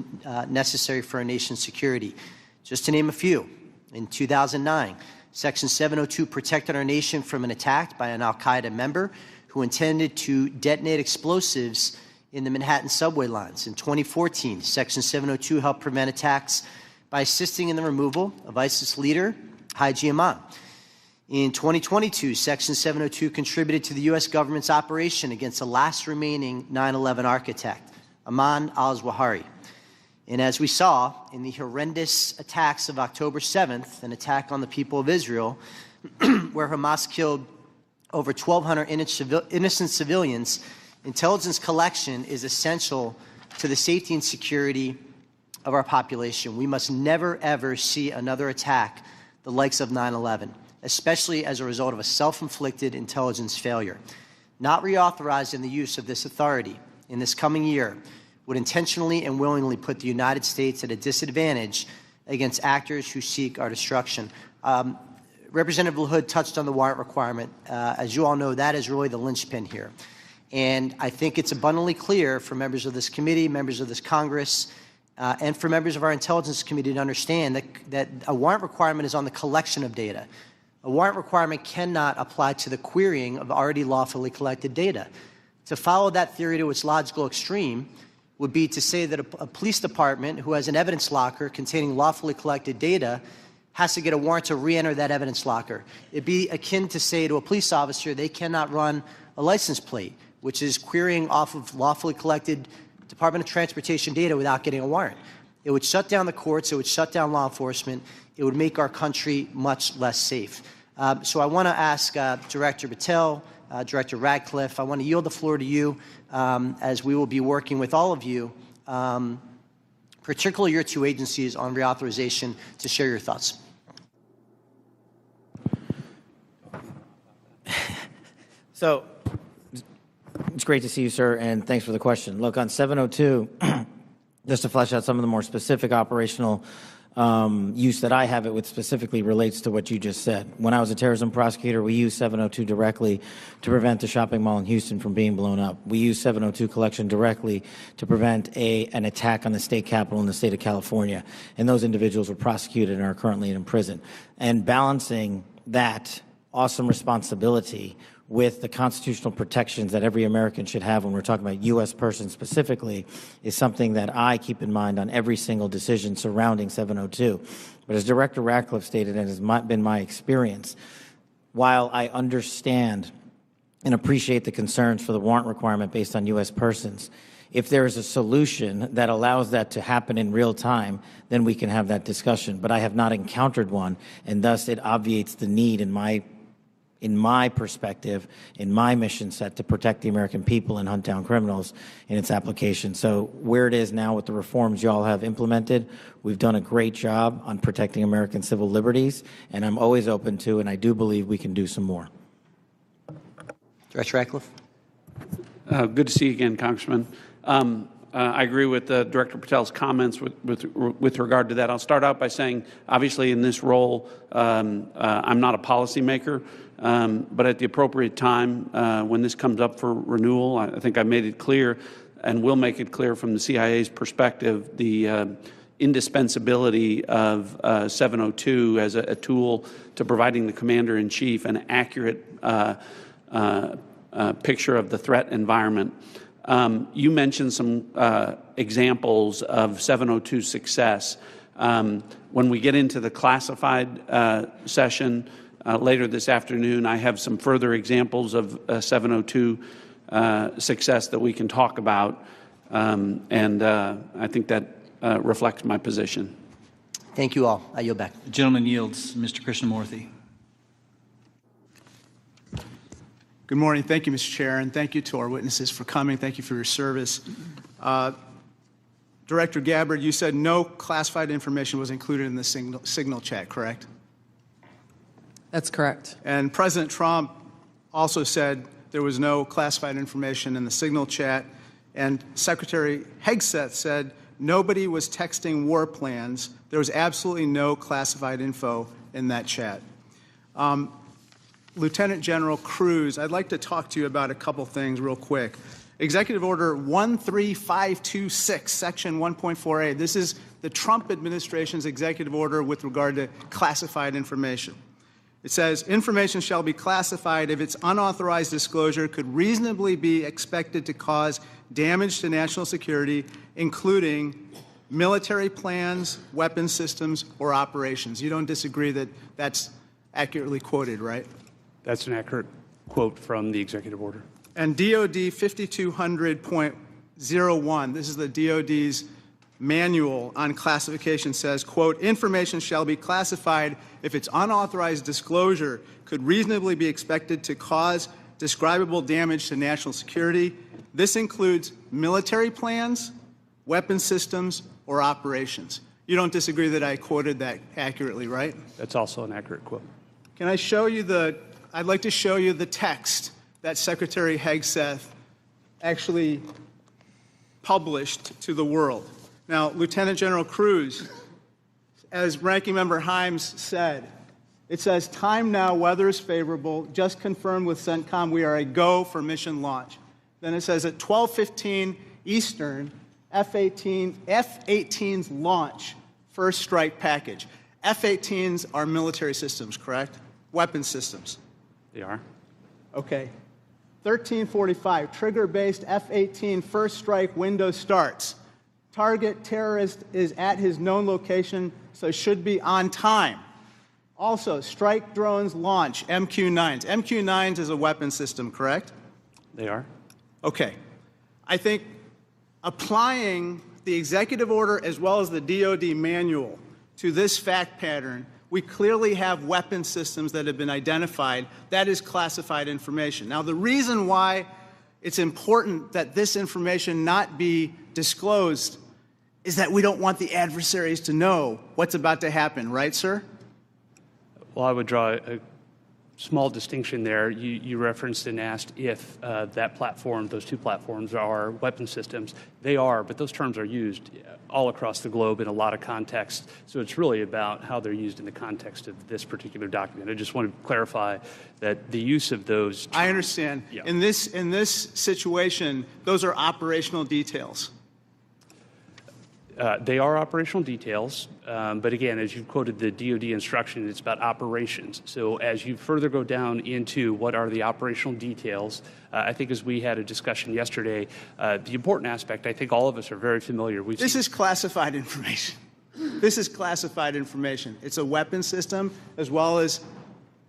necessary for our nation's security. Just to name a few, in 2009, Section 702 protected our nation from an attack by an al-Qaeda member who intended to detonate explosives in the Manhattan subway lines. In 2014, Section 702 helped prevent attacks by assisting in the removal of ISIS leader Haji Imam. In 2022, Section 702 contributed to the U.S. government's operation against the last remaining 9/11 architect, Ayman al-Zawahiri. And as we saw in the horrendous attacks of October 7th, an attack on the people of Israel, where Hamas killed over 1,200 innocent civilians, intelligence collection is essential to the safety and security of our population. We must never, ever see another attack the likes of 9/11. Especially as a result of a self-inflicted intelligence failure. Not reauthorizing the use of this authority in this coming year would intentionally and willingly put the United States at a disadvantage against actors who seek our destruction. Representative LaHood touched on the warrant requirement. As you all know, that is really the linchpin here. And I think it's abundantly clear for members of this committee, members of this Congress, and for members of our intelligence committee to understand that a warrant requirement is on the collection of data. A warrant requirement cannot apply to the querying of already lawfully collected data. To follow that theory to its logical extreme would be to say that a police department who has an evidence locker containing lawfully collected data has to get a warrant to re-enter that evidence locker. It'd be akin to say to a police officer they cannot run a license plate, which is querying off of lawfully collected Department of Transportation data without getting a warrant. It would shut down the courts. It would shut down law enforcement. It would make our country much less safe. So I want to ask Director Patel, Director Radcliffe, I want to yield the floor to you as we will be working with all of you, particularly your two agencies, on reauthorization, to share your thoughts. So it's great to see you, sir, and thanks for the question. Look, on 702, just to flesh out some of the more specific operational use that I have it with specifically relates to what you just said. When I was a terrorism prosecutor, we used 702 directly to prevent the shopping mall in Houston from being blown up. We used 702 collection directly to prevent an attack on the state capitol in the state of California. And those individuals were prosecuted and are currently in prison. And balancing that awesome responsibility with the constitutional protections that every American should have when we're talking about U.S. persons specifically is something that I keep in mind on every single decision surrounding 702. But as Director Radcliffe stated, and it has been my experience, while I understand and appreciate the concerns for the warrant requirement based on U.S. persons, If there is a solution that allows that to happen in real time, then we can have that discussion. But I have not encountered one, and thus it obviates the need in my perspective, in my mission set to protect the American people and hunt down criminals in its application. So where it is now with the reforms y'all have implemented, we've done a great job on protecting American civil liberties, and I'm always open to, and I do believe we can do some more. Director Ratcliffe. Good to see you again, Congressman. I agree with Director Patel's comments with regard to that. I'll start out by saying, obviously, in this role, I'm not a policymaker, but at the appropriate time, when this comes up for renewal, I think I made it clear and will make it clear from the CIA's perspective the indispensability of 702 as a tool to providing the commander-in-chief an accurate picture of the threat environment. You mentioned some examples of 702 success. When we get into the classified session later this afternoon, I have some further examples of 702 success that we can talk about, and I think that reflects my position. Thank you all. I yield back. The gentleman yields. Mr. Krishnamurthy. Good morning. Thank you, Mr. Chair, and thank you to our witnesses for coming. Thank you for your service. Director Gabbard, you said no classified information was included in the signal chat, correct? That's correct. And President Trump also said there was no classified information in the signal chat, and Secretary Hegseth said nobody was texting war plans. There was absolutely no classified info in that chat. Lieutenant General Cruz, I'd like to talk to you about a couple things real quick. Executive Order 13526, Section 1.4a. This is the Trump administration's executive order with regard to classified information. It says, information shall be classified if its unauthorized disclosure could reasonably be expected to cause damage to national security, including military plans, weapons systems, or operations. You don't disagree that that's accurately quoted, right? That's an accurate quote from the executive order. And DOD 5200.01, this is the DOD's manual on classification, says, quote, information shall be classified if its unauthorized disclosure could reasonably be expected to cause describable damage to national security. This includes military plans, weapons systems, or operations. You don't disagree that I quoted that accurately, right? That's also an accurate quote. Can I show you I'd like to show you the text that Secretary Hegseth actually published to the world. Now, Lieutenant General Cruz, as Ranking Member Himes said, it says, time now, weather is favorable, just confirmed with CENTCOM we are a go for mission launch. Then it says at 12:15 Eastern, F-18's launch, first strike package. F-18s are military systems, correct? Weapon systems. They are. Okay. 1345, trigger-based F-18 first strike window starts. Target terrorist is at his known location, so should be on time. Also, strike drones launch, MQ-9s. MQ-9s is a weapon system, correct? They are. Okay. I think applying the executive order as well as the DOD manual to this fact pattern, we clearly have weapon systems that have been identified. That is classified information. Now, the reason why it's important that this information not be disclosed is that we don't want the adversaries to know what's about to happen, right, sir? Well, I would draw a small distinction there. You referenced and asked if that platform, those two platforms, are weapon systems. They are, but those terms are used all across the globe in a lot of contexts. So it's really about how they're used in the context of this particular document. I just want to clarify that the use of those terms, I understand. Yeah. In this situation, those are operational details. They are operational details, but again, as you quoted the DOD instruction, it's about operations. So as you further go down into what are the operational details, I think as we had a discussion yesterday, the important aspect, I think all of us are very familiar. This is classified information. This is classified information. It's a weapon system as well as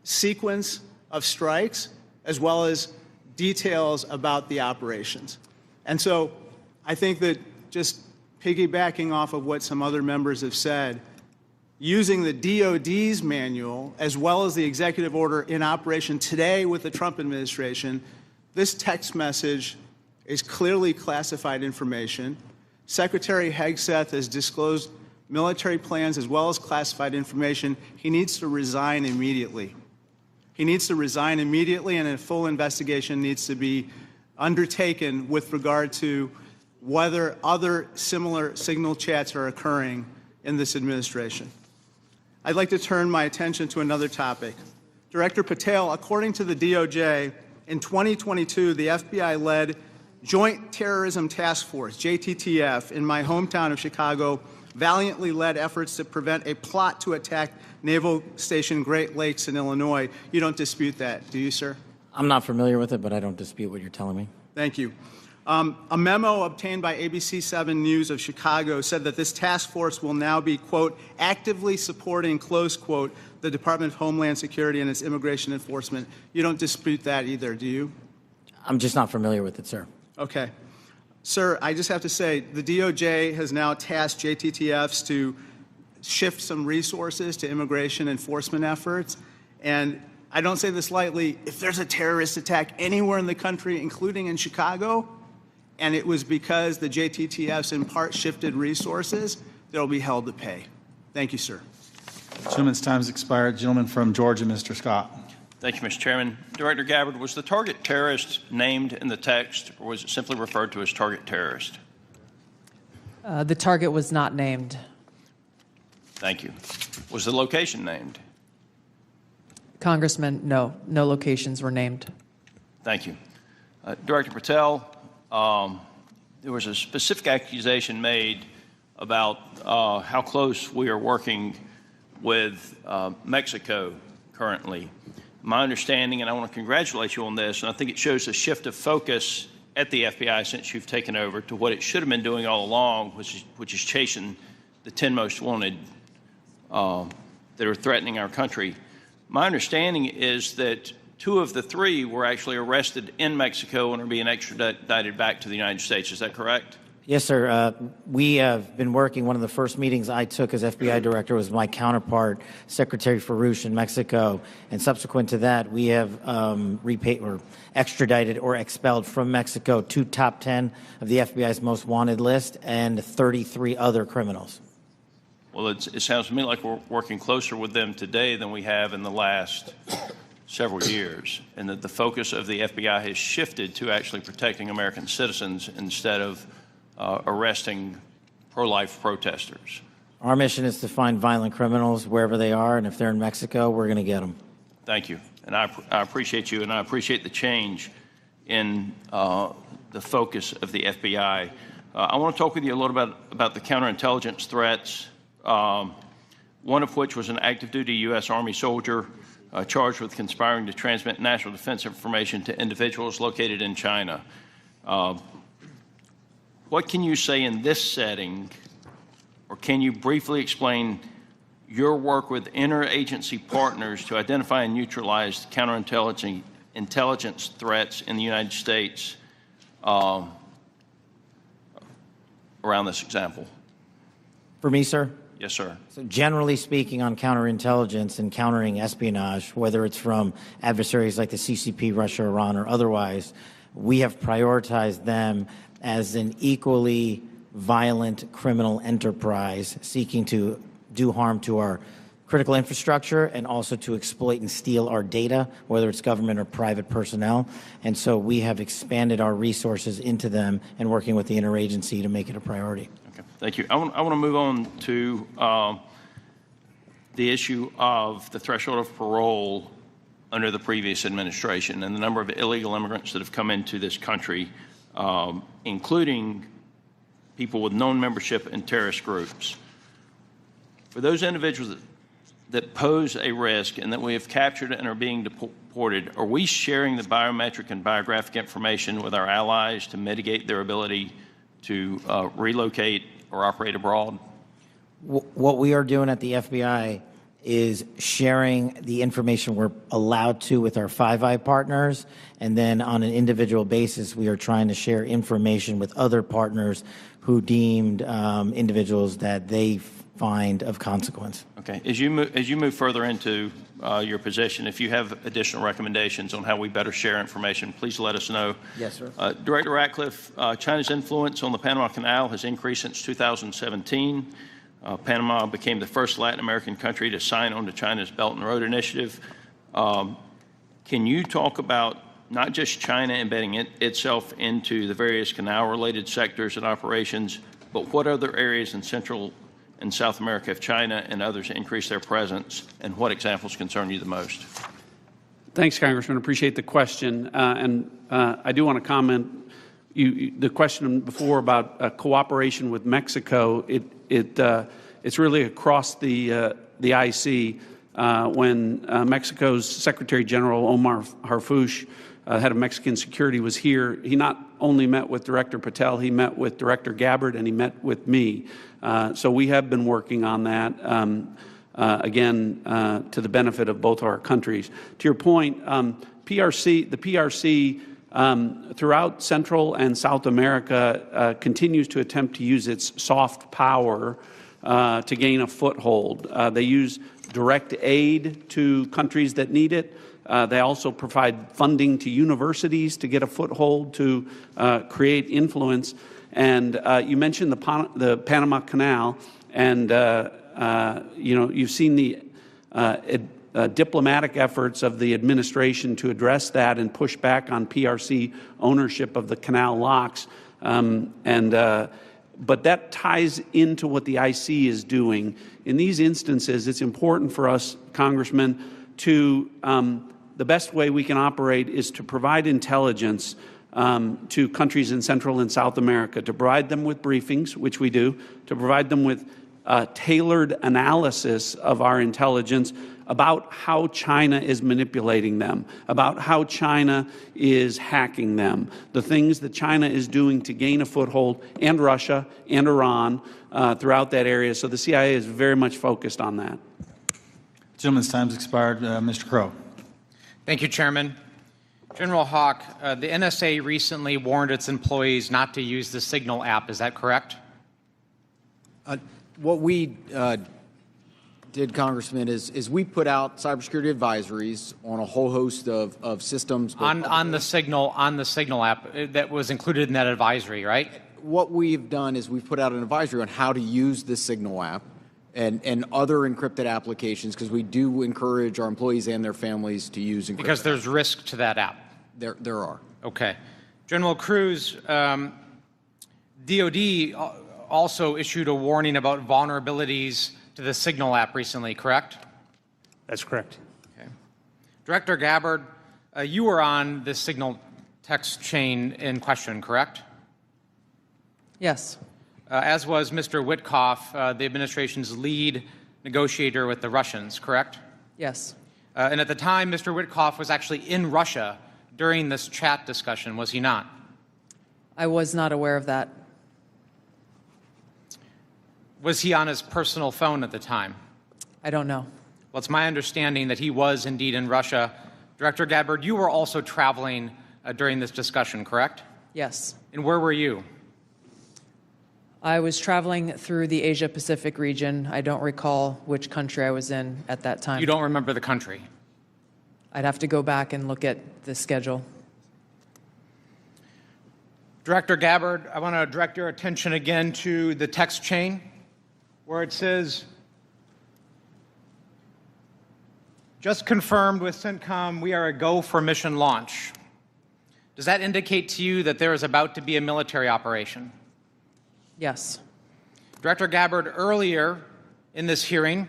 sequence of strikes as well as details about the operations. And so I think that just piggybacking off of what some other members have said, using the DOD's manual as well as the executive order in operation today with the Trump administration, this text message is clearly classified information. Secretary Hegseth has disclosed military plans as well as classified information. He needs to resign immediately. He needs to resign immediately, and a full investigation needs to be undertaken with regard to whether other similar signal chats are occurring in this administration. I'd like to turn my attention to another topic. Director Patel, according to the DOJ, in 2022, the FBI led Joint Terrorism Task Force, JTTF, in my hometown of Chicago, valiantly led efforts to prevent a plot to attack Naval Station Great Lakes in Illinois. You don't dispute that, do you, sir? I'm not familiar with it, but I don't dispute what you're telling me. Thank you. A memo obtained by ABC 7 News of Chicago said that this task force will now be, quote, actively supporting, close quote, the Department of Homeland Security and its immigration enforcement. You don't dispute that either, do you? I'm just not familiar with it, sir. Okay. Sir, I just have to say, the DOJ has now tasked JTTFs to shift some resources to immigration enforcement efforts. And I don't say this lightly, if there's a terrorist attack anywhere in the country, including in Chicago, and it was because the JTTFs in part shifted resources, they'll be held to pay. Thank you, sir. Gentleman's time has expired. Gentleman from Georgia, Mr. Scott. Thank you, Mr. Chairman. Director Gabbard, was the target terrorist named in the text, or was it simply referred to as target terrorist? The target was not named. Thank you. Was the location named? Congressman, no. No locations were named. Thank you. Director Patel, there was a specific accusation made about how close we are working with Mexico currently. My understanding, and I want to congratulate you on this, and I think it shows a shift of focus at the FBI since you've taken over to what it should have been doing all along, which is chasing the 10 most wanted that are threatening our country. My understanding is that 2 of the 3 were actually arrested in Mexico and are being extradited back to the United States. Is that correct? Yes, sir. We have been working. One of the first meetings I took as FBI director was my counterpart, Secretary Farouche in Mexico. And subsequent to that, we have repaid or extradited or expelled from Mexico 2 top 10 of the FBI's most wanted list and 33 other criminals. Well, it sounds to me like we're working closer with them today than we have in the last several years, and that the focus of the FBI has shifted to actually protecting American citizens instead of arresting pro-life protesters. Our mission is to find violent criminals wherever they are, and if they're in Mexico, we're going to get them. Thank you. And I appreciate you, and I appreciate the change in the focus of the FBI. I want to talk with you a little bit about the counterintelligence threats, one of which was an active duty U.S. Army soldier charged with conspiring to transmit national defense information to individuals located in China. What can you say in this setting, or can you briefly explain your work with interagency partners to identify and neutralize counterintelligence threats in the United States around this example? For me, sir? Yes, sir. So generally speaking, on counterintelligence and countering espionage, whether it's from adversaries like the CCP, Russia, Iran, or otherwise, we have prioritized them as an equally violent criminal enterprise seeking to do harm to our critical infrastructure and also to exploit and steal our data, whether it's government or private personnel. And so we have expanded our resources into them and working with the interagency to make it a priority. Okay, thank you. I want to move on to the issue of the threshold of parole under the previous administration and the number of illegal immigrants that have come into this country, including people with known membership in terrorist groups. For those individuals that pose a risk and that we have captured and are being deported, are we sharing the biometric and biographic information with our allies to mitigate their ability to relocate or operate abroad? What we are doing at the FBI is sharing the information we're allowed to with our Five Eye partners, and then on an individual basis, we are trying to share information with other partners who deemed individuals that they find of consequence. Okay. As you move further into your position, if you have additional recommendations on how we better share information, please let us know. Yes, sir. Director Ratcliffe, China's influence on the Panama Canal has increased since 2017. Panama became the first Latin American country to sign on to China's Belt and Road Initiative. Can you talk about not just China embedding itself into the various canal-related sectors and operations, but what other areas in Central and South America have China and others increased their presence, and what examples concern you the most? Thanks, Congressman. Appreciate the question. I do want to comment. The question before about cooperation with Mexico, it's really across the IC. When Mexico's Secretary General Omar Harfuch, head of Mexican security, was here, he not only met with Director Patel, he met with Director Gabbard, and he met with me. So we have been working on that, again, to the benefit of both our countries. To your point, the PRC throughout Central and South America continues to attempt to use its soft power to gain a foothold. They use direct aid to countries that need it. They also provide funding to universities to get a foothold to create influence. And you mentioned the Panama Canal, and you've seen the diplomatic efforts of the administration to address that and push back on PRC ownership of the canal locks. But that ties into what the IC is doing. In these instances, it's important for us, Congressman, to the best way we can operate is to provide intelligence to countries in Central and South America, to provide them with briefings, which we do, to provide them with tailored analysis of our intelligence about how China is manipulating them, about how China is hacking them, the things that China is doing to gain a foothold, and Russia and Iran throughout that area. So the CIA is very much focused on that. Gentleman's time's expired. Mr. Crow. Thank you, Chairman. General Hawk, the NSA recently warned its employees not to use the Signal app. Is that correct? What we did, Congressman, is we put out cybersecurity advisories on a whole host of systems. On the Signal app that was included in that advisory, right? What we've done is we've put out an advisory on how to use the Signal app and other encrypted applications, because we do encourage our employees and their families to use encrypted. Because there's risk to that app. There are. Okay. General Cruz, DOD also issued a warning about vulnerabilities to the Signal app recently, correct? That's correct. Okay. Director Gabbard, you were on the Signal text chain in question, correct? Yes. As was Mr. Witkoff, the administration's lead negotiator with the Russians, correct? Yes. And at the time, Mr. Witkoff was actually in Russia during this chat discussion, was he not? I was not aware of that. Was he on his personal phone at the time? I don't know. Well, it's my understanding that he was indeed in Russia. Director Gabbard, you were also traveling during this discussion, correct? Yes. And where were you? I was traveling through the Asia-Pacific region. I don't recall which country I was in at that time. You don't remember the country? I'd have to go back and look at the schedule. Director Gabbard, I want to direct your attention again to the text chain where it says, just confirmed with CENTCOM, we are a go for mission launch. Does that indicate to you that there is about to be a military operation? Yes. Director Gabbard, earlier in this hearing,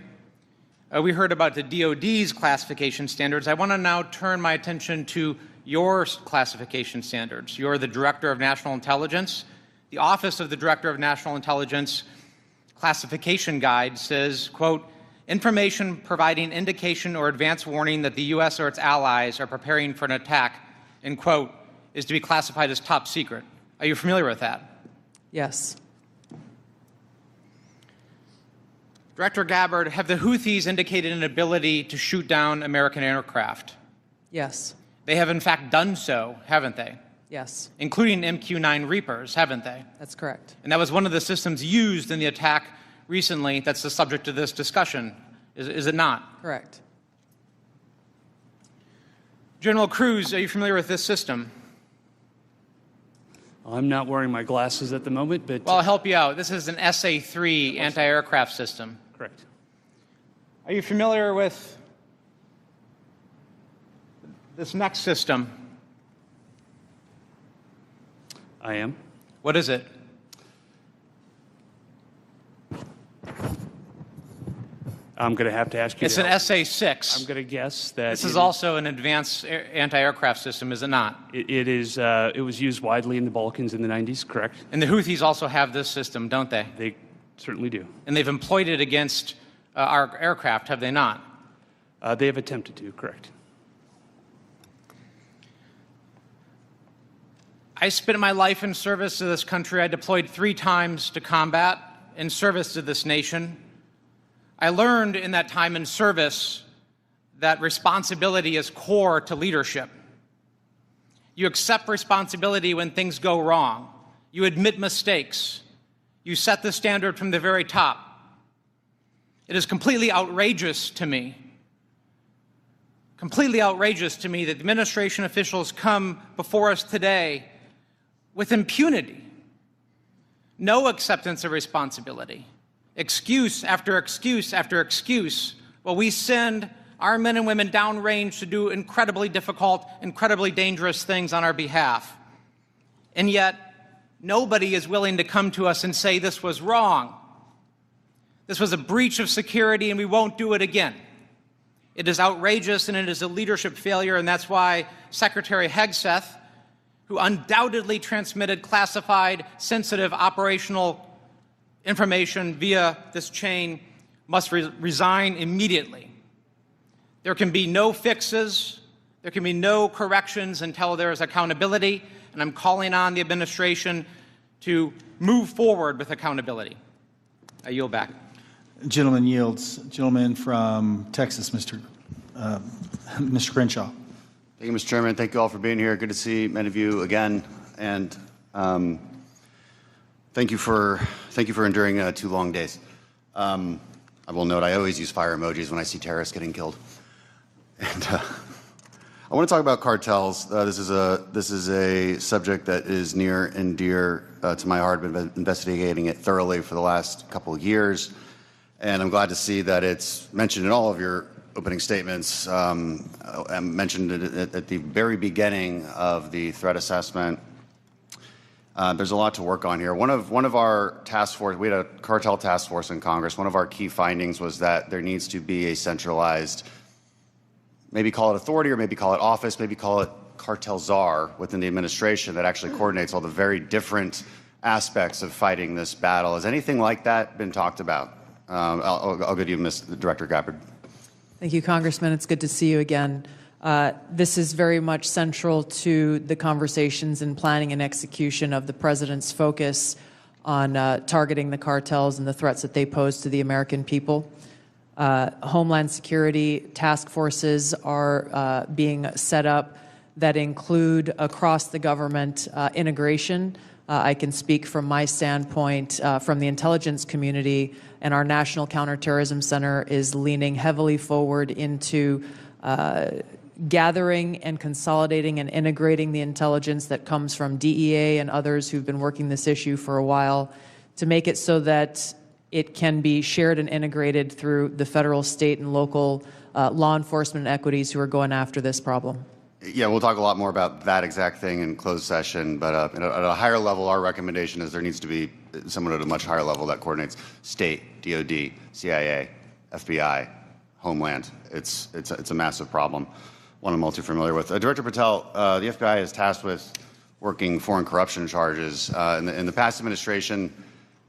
we heard about the DOD's classification standards. I want to now turn my attention to your classification standards. You're the Director of National Intelligence. The Office of the Director of National Intelligence classification guide says, quote, information providing indication or advance warning that the U.S. or its allies are preparing for an attack, end quote, is to be classified as top secret. Are you familiar with that? Yes. Director Gabbard, have the Houthis indicated an ability to shoot down American aircraft? Yes. They have in fact done so, haven't they? Yes. Including MQ-9 Reapers, haven't they? That's correct. And that was one of the systems used in the attack recently that's the subject of this discussion, is it not? Correct. General Cruz, are you familiar with this system? I'm not wearing my glasses at the moment, but... Well, I'll help you out. This is an SA-3 anti-aircraft system. Correct. Are you familiar with this next system? I am. What is it? I'm going to have to ask you. It's an SA-6. I'm going to guess that this is also an advanced anti-aircraft system, is it not? It is. It was used widely in the Balkans in the 90s. Correct. And the Houthis also have this system, don't they? They certainly do. And they've employed it against our aircraft, have they not? They have attempted to. Correct. I spent my life in service to this country. I deployed 3 times to combat in service to this nation. I learned in that time in service that responsibility is core to leadership. You accept responsibility when things go wrong. You admit mistakes. You set the standard from the very top. It is completely outrageous to me that the administration officials come before us today with impunity, no acceptance of responsibility. Excuse after excuse after excuse, while we send our men and women downrange to do incredibly difficult, incredibly dangerous things on our behalf. And yet, nobody is willing to come to us and say this was wrong. This was a breach of security and we won't do it again. It is outrageous and it is a leadership failure, and that's why Secretary Hegseth, who undoubtedly transmitted classified, sensitive operational information via this chain, must resign immediately. There can be no fixes, there can be no corrections until there is accountability, and I'm calling on the administration to move forward with accountability. I yield back. Gentleman yields. Gentleman from Texas, Mr. Crenshaw. Thank you, Mr. Chairman. Thank you all for being here. Good to see many of you again, and thank you for enduring 2 long days. I will note I always use fire emojis when I see terrorists getting killed. And I want to talk about cartels. This is a subject that is near and dear to my heart. I've been investigating it thoroughly for the last couple of years, and I'm glad to see that it's mentioned in all of your opening statements. I mentioned it at the very beginning of the threat assessment. There's a lot to work on here. One of our task force, we had a cartel task force in Congress. One of our key findings was that there needs to be a centralized, maybe call it authority or maybe call it office, maybe call it cartel czar within the administration that actually coordinates all the very different aspects of fighting this battle. Has anything like that been talked about? I'll go to you, Director Gabbard. Thank you, Congressman. It's good to see you again. This is very much central to the conversations and planning and execution of the President's focus on targeting the cartels and the threats that they pose to the American people. Homeland security task forces are being set up that include across the government integration. I can speak from my standpoint from the intelligence community, and our National Counterterrorism Center is leaning heavily forward into gathering and consolidating and integrating the intelligence that comes from DEA and others who've been working this issue for a while to make it so that it can be shared and integrated through the federal, state, and local law enforcement equities who are going after this problem. Yeah, we'll talk a lot more about that exact thing in closed session, but at a higher level, our recommendation is there needs to be someone at a much higher level that coordinates state, DOD, CIA, FBI, Homeland. It's a massive problem, one I'm all too familiar with. Director Patel, the FBI is tasked with working foreign corruption charges. In the past administration,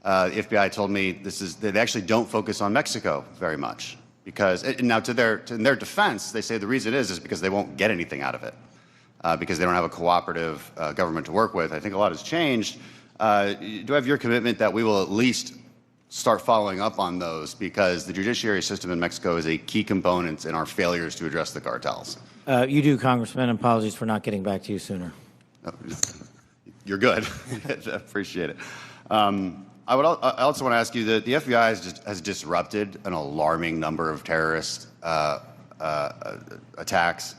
the FBI told me they actually don't focus on Mexico very much. Because now, in their defense, they say the reason is because they won't get anything out of it, because they don't have a cooperative government to work with. I think a lot has changed. Do I have your commitment that we will at least start following up on those, because the judiciary system in Mexico is a key component in our failures to address the cartels. You do, Congressman. Apologies for not getting back to you sooner. You're good. Appreciate it. I also want to ask you that the FBI has disrupted an alarming number of terrorist attacks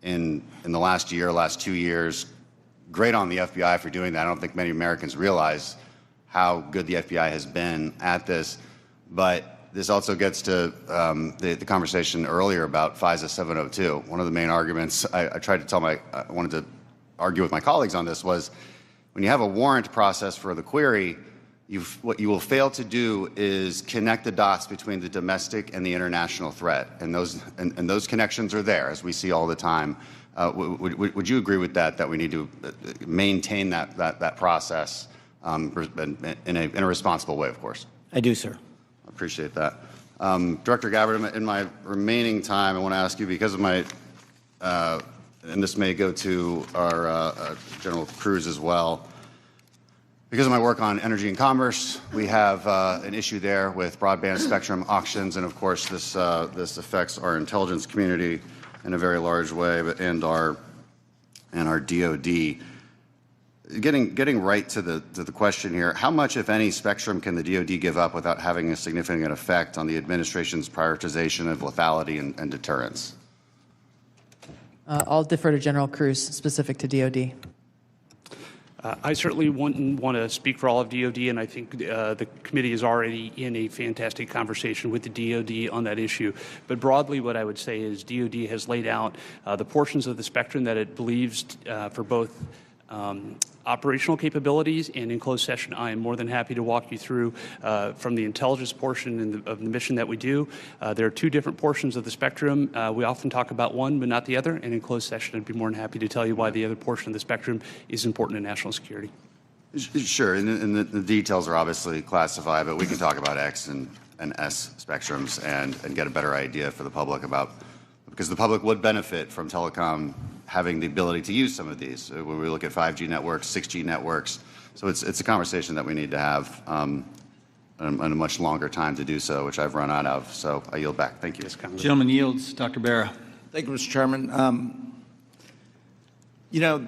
in the last 2 years. Great on the FBI for doing that. I don't think many Americans realize how good the FBI has been at this. But this also gets to the conversation earlier about FISA 702. One of the main arguments I wanted to argue with my colleagues on this was, when you have a warrant process for the query, what you will fail to do is connect the dots between the domestic and the international threat, and those connections are there, as we see all the time. Would you agree with that? That we need to maintain that process in a responsible way, of course. I do, sir. I appreciate that. Director Gabbard, in my remaining time, I want to ask you, because of my, and this may go to our General Cruz as well, because of my work on energy and commerce, we have an issue there with broadband spectrum auctions, and of course this affects our intelligence community in a very large way, and our DoD. Getting right to the question here, how much, if any, spectrum can the DoD give up without having a significant effect on the administration's prioritization of lethality and deterrence? I'll defer to General Cruz, specific to DoD. I certainly wouldn't want to speak for all of DoD, and I think the committee is already in a fantastic conversation with the DoD on that issue. But broadly, what I would say is DoD has laid out the portions of the spectrum that it believes for both operational capabilities, and in closed session, I am more than happy to walk you through from the intelligence portion of the mission that we do. There are two different portions of the spectrum. We often talk about one, but not the other, and in closed session, I'd be more than happy to tell you why the other portion of the spectrum is important to national security. Sure, and the details are obviously classified, but we can talk about X and S spectrums and get a better idea for the public about, because the public would benefit from telecom having the ability to use some of these. When we look at 5G networks, 6G networks, so it's a conversation that we need to have and a much longer time to do so, which I've run out of. So I yield back. Thank you. Gentleman yields. Dr. Barra. Thank you, Mr. Chairman. You know,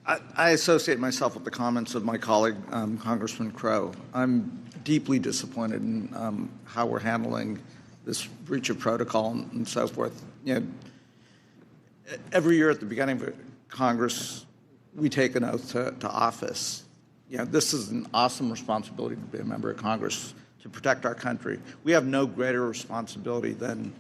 I associate myself with the comments of my colleague, Congressman Crow. I'm deeply disappointed in how we're handling this breach of protocol and so forth. You know, every year at the beginning of Congress, we take an oath to office. You know, this is an awesome responsibility to be a member of Congress, to protect our country. We have no greater responsibility than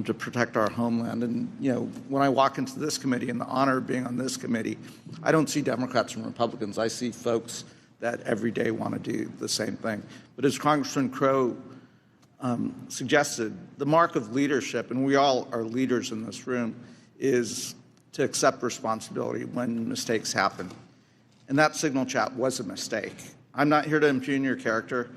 to protect our homeland. And, you know, when I walk into this committee and the honor of being on this committee, I don't see Democrats and Republicans. I see folks that every day want to do the same thing. But as Congressman Crow suggested, the mark of leadership, and we all are leaders in this room, is to accept responsibility when mistakes happen. And that signal chat was a mistake. I'm not here to impugn your character.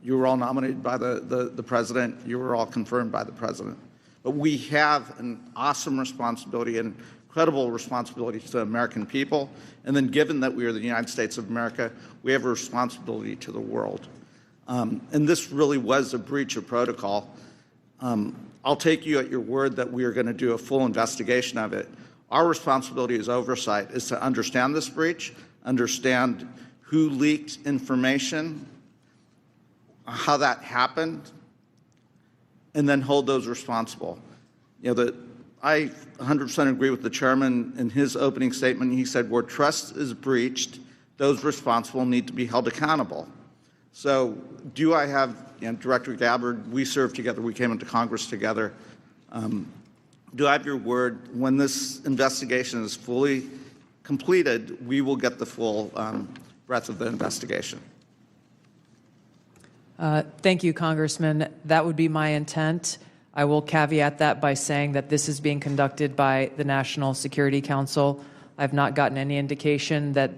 You were all nominated by the president. You were all confirmed by the president. But we have an awesome responsibility and incredible responsibility to the American people. And then given that we are the United States of America, we have a responsibility to the world. And this really was a breach of protocol. I'll take you at your word that we are going to do a full investigation of it. Our responsibility as oversight is to understand this breach, understand who leaked information, how that happened, and then hold those responsible. You know, I 100% agree with the chairman in his opening statement. He said, where trust is breached, those responsible need to be held accountable. So do I have, you know, Director Gabbard, we served together, we came into Congress together. Do I have your word, when this investigation is fully completed, we will get the full breadth of the investigation? Thank you, Congressman. That would be my intent. I will caveat that by saying that this is being conducted by the National Security Council. I've not gotten any indication that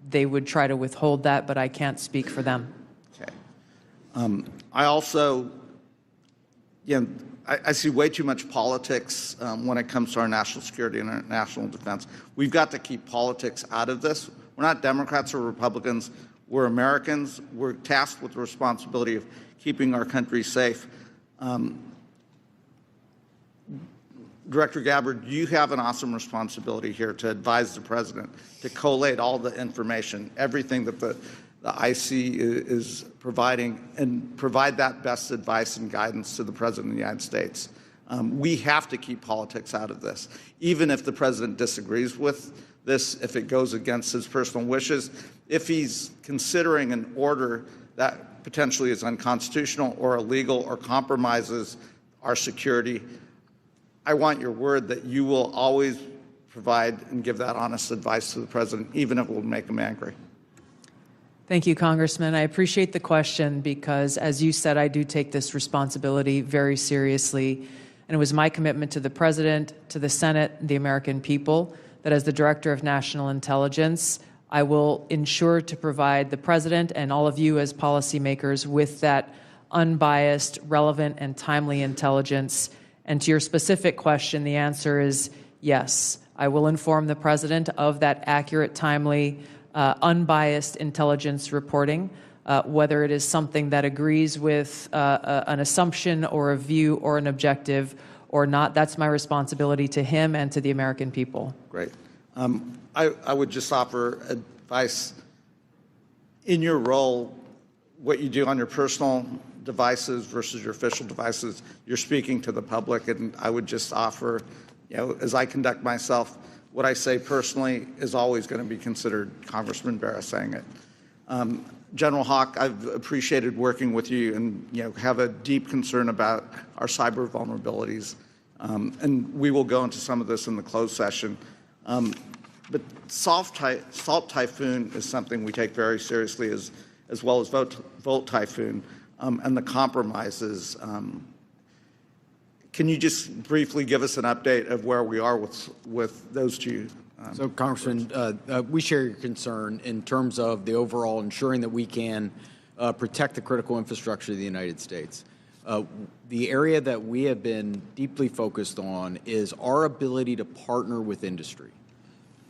they would try to withhold that, but I can't speak for them. Okay. I also, you know, I see way too much politics when it comes to our national security and our national defense. We've got to keep politics out of this. We're not Democrats or Republicans. We're Americans. We're tasked with the responsibility of keeping our country safe. Director Gabbard, you have an awesome responsibility here to advise the president, to collate all the information, everything that the IC is providing, and provide that best advice and guidance to the President of the United States. We have to keep politics out of this. Even if the President disagrees with this, if it goes against his personal wishes, if he's considering an order that potentially is unconstitutional or illegal or compromises our security, I want your word that you will always provide and give that honest advice to the President, even if it will make him angry. Thank you, Congressman. I appreciate the question because, as you said, I do take this responsibility very seriously. And it was my commitment to the President, to the Senate, the American people, that as the Director of National Intelligence, I will ensure to provide the President and all of you as policymakers with that unbiased, relevant, and timely intelligence. And to your specific question, the answer is yes. I will inform the President of that accurate, timely, unbiased intelligence reporting, whether it is something that agrees with an assumption or a view or an objective or not. That's my responsibility to him and to the American people. Great. I would just offer advice. In your role, what you do on your personal devices versus your official devices, you're speaking to the public, and I would just offer, as I conduct myself, what I say personally is always going to be considered Congressman Barra saying it. General Hawk, I've appreciated working with you and have a deep concern about our cyber vulnerabilities. And we will go into some of this in the closed session. But Salt Typhoon is something we take very seriously, as well as Volt Typhoon and the compromises. Can you just briefly give us an update of where we are with those two? So, Congressman, we share your concern in terms of the overall ensuring that we can protect the critical infrastructure of the United States. The area that we have been deeply focused on is our ability to partner with industry.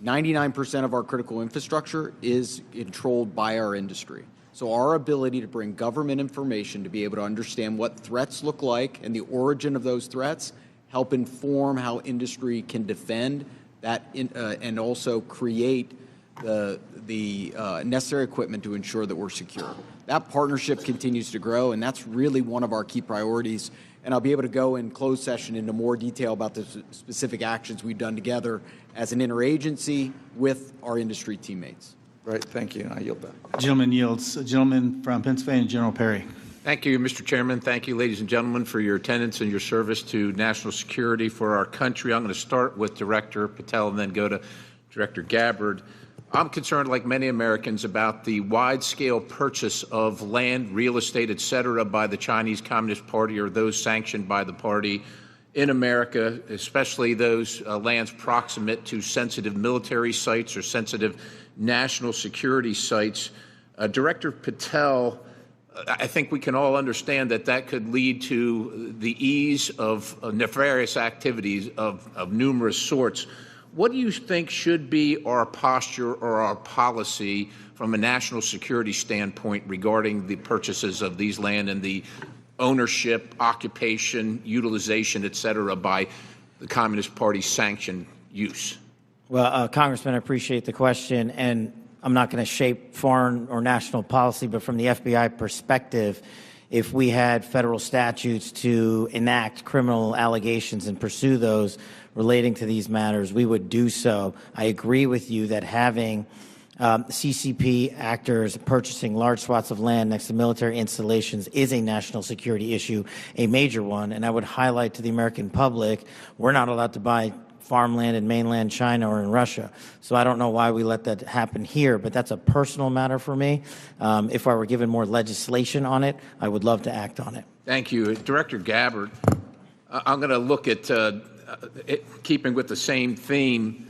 99% of our critical infrastructure is controlled by our industry. So our ability to bring government information to be able to understand what threats look like and the origin of those threats, help inform how industry can defend that and also create the necessary equipment to ensure that we're secure. That partnership continues to grow, and that's really one of our key priorities. And I'll be able to go in closed session into more detail about the specific actions we've done together as an interagency with our industry teammates. Right, thank you. I yield back. Gentleman yields. Gentleman from Pennsylvania, General Perry. Thank you, Mr. Chairman. Thank you, ladies and gentlemen, for your attendance and your service to national security for our country. I'm going to start with Director Patel and then go to Director Gabbard. I'm concerned, like many Americans, about the wide-scale purchase of land, real estate, et cetera, by the Chinese Communist Party or those sanctioned by the party in America, especially those lands proximate to sensitive military sites or sensitive national security sites. Director Patel, I think we can all understand that that could lead to the ease of nefarious activities of numerous sorts. What do you think should be our posture or our policy from a national security standpoint regarding the purchases of these land and the ownership, occupation, utilization, et cetera, by the Communist Party sanctioned use? Well, Congressman, I appreciate the question, and I'm not going to shape foreign or national policy, but from the FBI perspective, if we had federal statutes to enact criminal allegations and pursue those relating to these matters, we would do so. I agree with you that having CCP actors purchasing large swaths of land next to military installations is a national security issue, a major one, and I would highlight to the American public, we're not allowed to buy farmland in mainland China or in Russia. So I don't know why we let that happen here, but that's a personal matter for me. If I were given more legislation on it, I would love to act on it. Thank you. Director Gabbard, I'm going to look at, keeping with the same theme,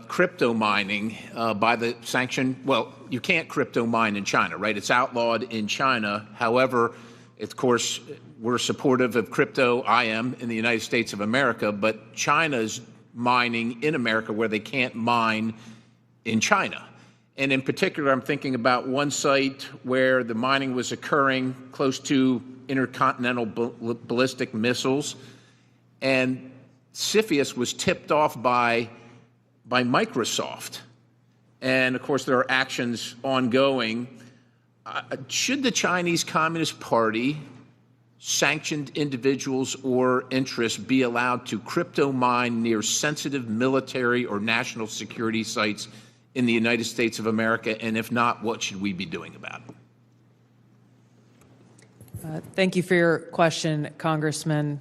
crypto mining by the sanction. Well, you can't crypto mine in China, right? It's outlawed in China. However, of course, we're supportive of crypto, I am, in the United States of America, but China's mining in America where they can't mine in China. And in particular, I'm thinking about one site where the mining was occurring close to intercontinental ballistic missiles. And CFIUS was tipped off by Microsoft. And of course, there are actions ongoing. Should the Chinese Communist Party, sanctioned individuals or interests, be allowed to crypto mine near sensitive military or national security sites in the United States of America? And if not, what should we be doing about it? Thank you for your question, Congressman.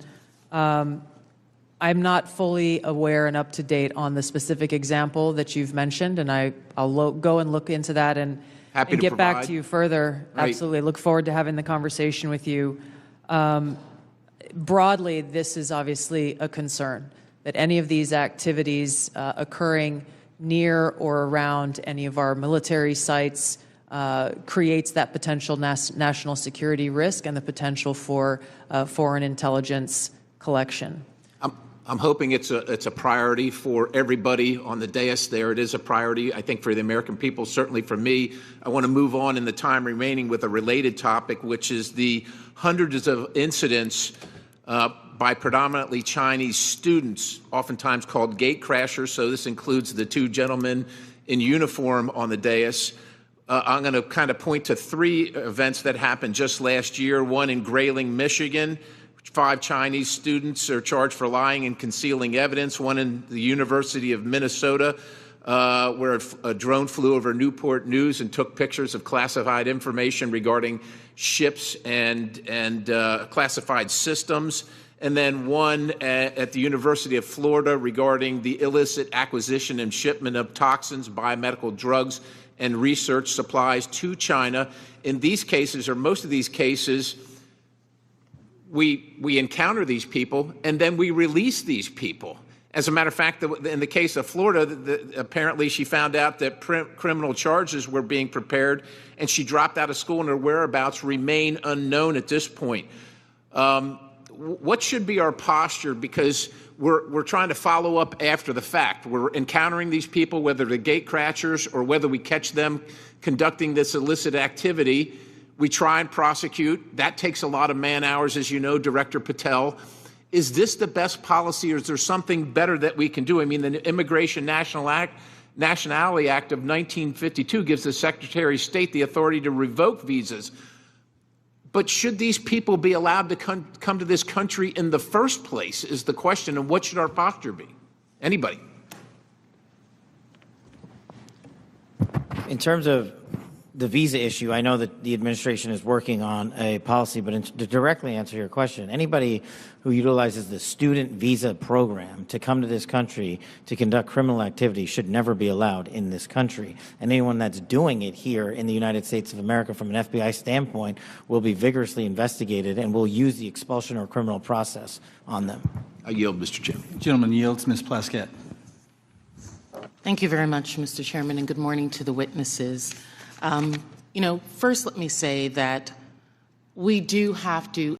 I'm not fully aware and up to date on the specific example that you've mentioned, and I'll go and look into that and get back to you further. Right. Absolutely. Look forward to having the conversation with you. Broadly, this is obviously a concern, that any of these activities occurring near or around any of our military sites creates that potential national security risk and the potential for foreign intelligence collection. I'm hoping it's a priority for everybody on the dais there. It is a priority, I think, for the American people, certainly for me. I want to move on in the time remaining with a related topic, which is the hundreds of incidents by predominantly Chinese students, oftentimes called gate crashers. So this includes the two gentlemen in uniform on the dais. I'm going to kind of point to three events that happened just last year. One in Grayling, Michigan. 5 Chinese students are charged for lying and concealing evidence. One in the University of Minnesota, where a drone flew over Newport News and took pictures of classified information regarding ships and classified systems. And then one at the University of Florida regarding the illicit acquisition and shipment of toxins, biomedical drugs, and research supplies to China. In these cases, or most of these cases, we encounter these people and then we release these people. As a matter of fact, in the case of Florida, apparently she found out that criminal charges were being prepared and she dropped out of school and her whereabouts remain unknown at this point. What should be our posture? Because we're trying to follow up after the fact. We're encountering these people, whether they're gate crashers or whether we catch them conducting this illicit activity. We try and prosecute. That takes a lot of man hours, as you know, Director Patel. Is this the best policy, or is there something better that we can do? I mean, the Immigration Nationality Act of 1952 gives the Secretary of State the authority to revoke visas. But should these people be allowed to come to this country in the first place is the question, and what should our posture be? Anybody? In terms of the visa issue, I know that the administration is working on a policy, but to directly answer your question, anybody who utilizes the student visa program to come to this country to conduct criminal activity should never be allowed in this country. And anyone that's doing it here in the United States of America from an FBI standpoint will be vigorously investigated and will use the expulsion or criminal process on them. I yield, Mr. Chairman. Gentleman yields. Ms. Plaskett. Thank you very much, Mr. Chairman, and good morning to the witnesses. First let me say that we do have to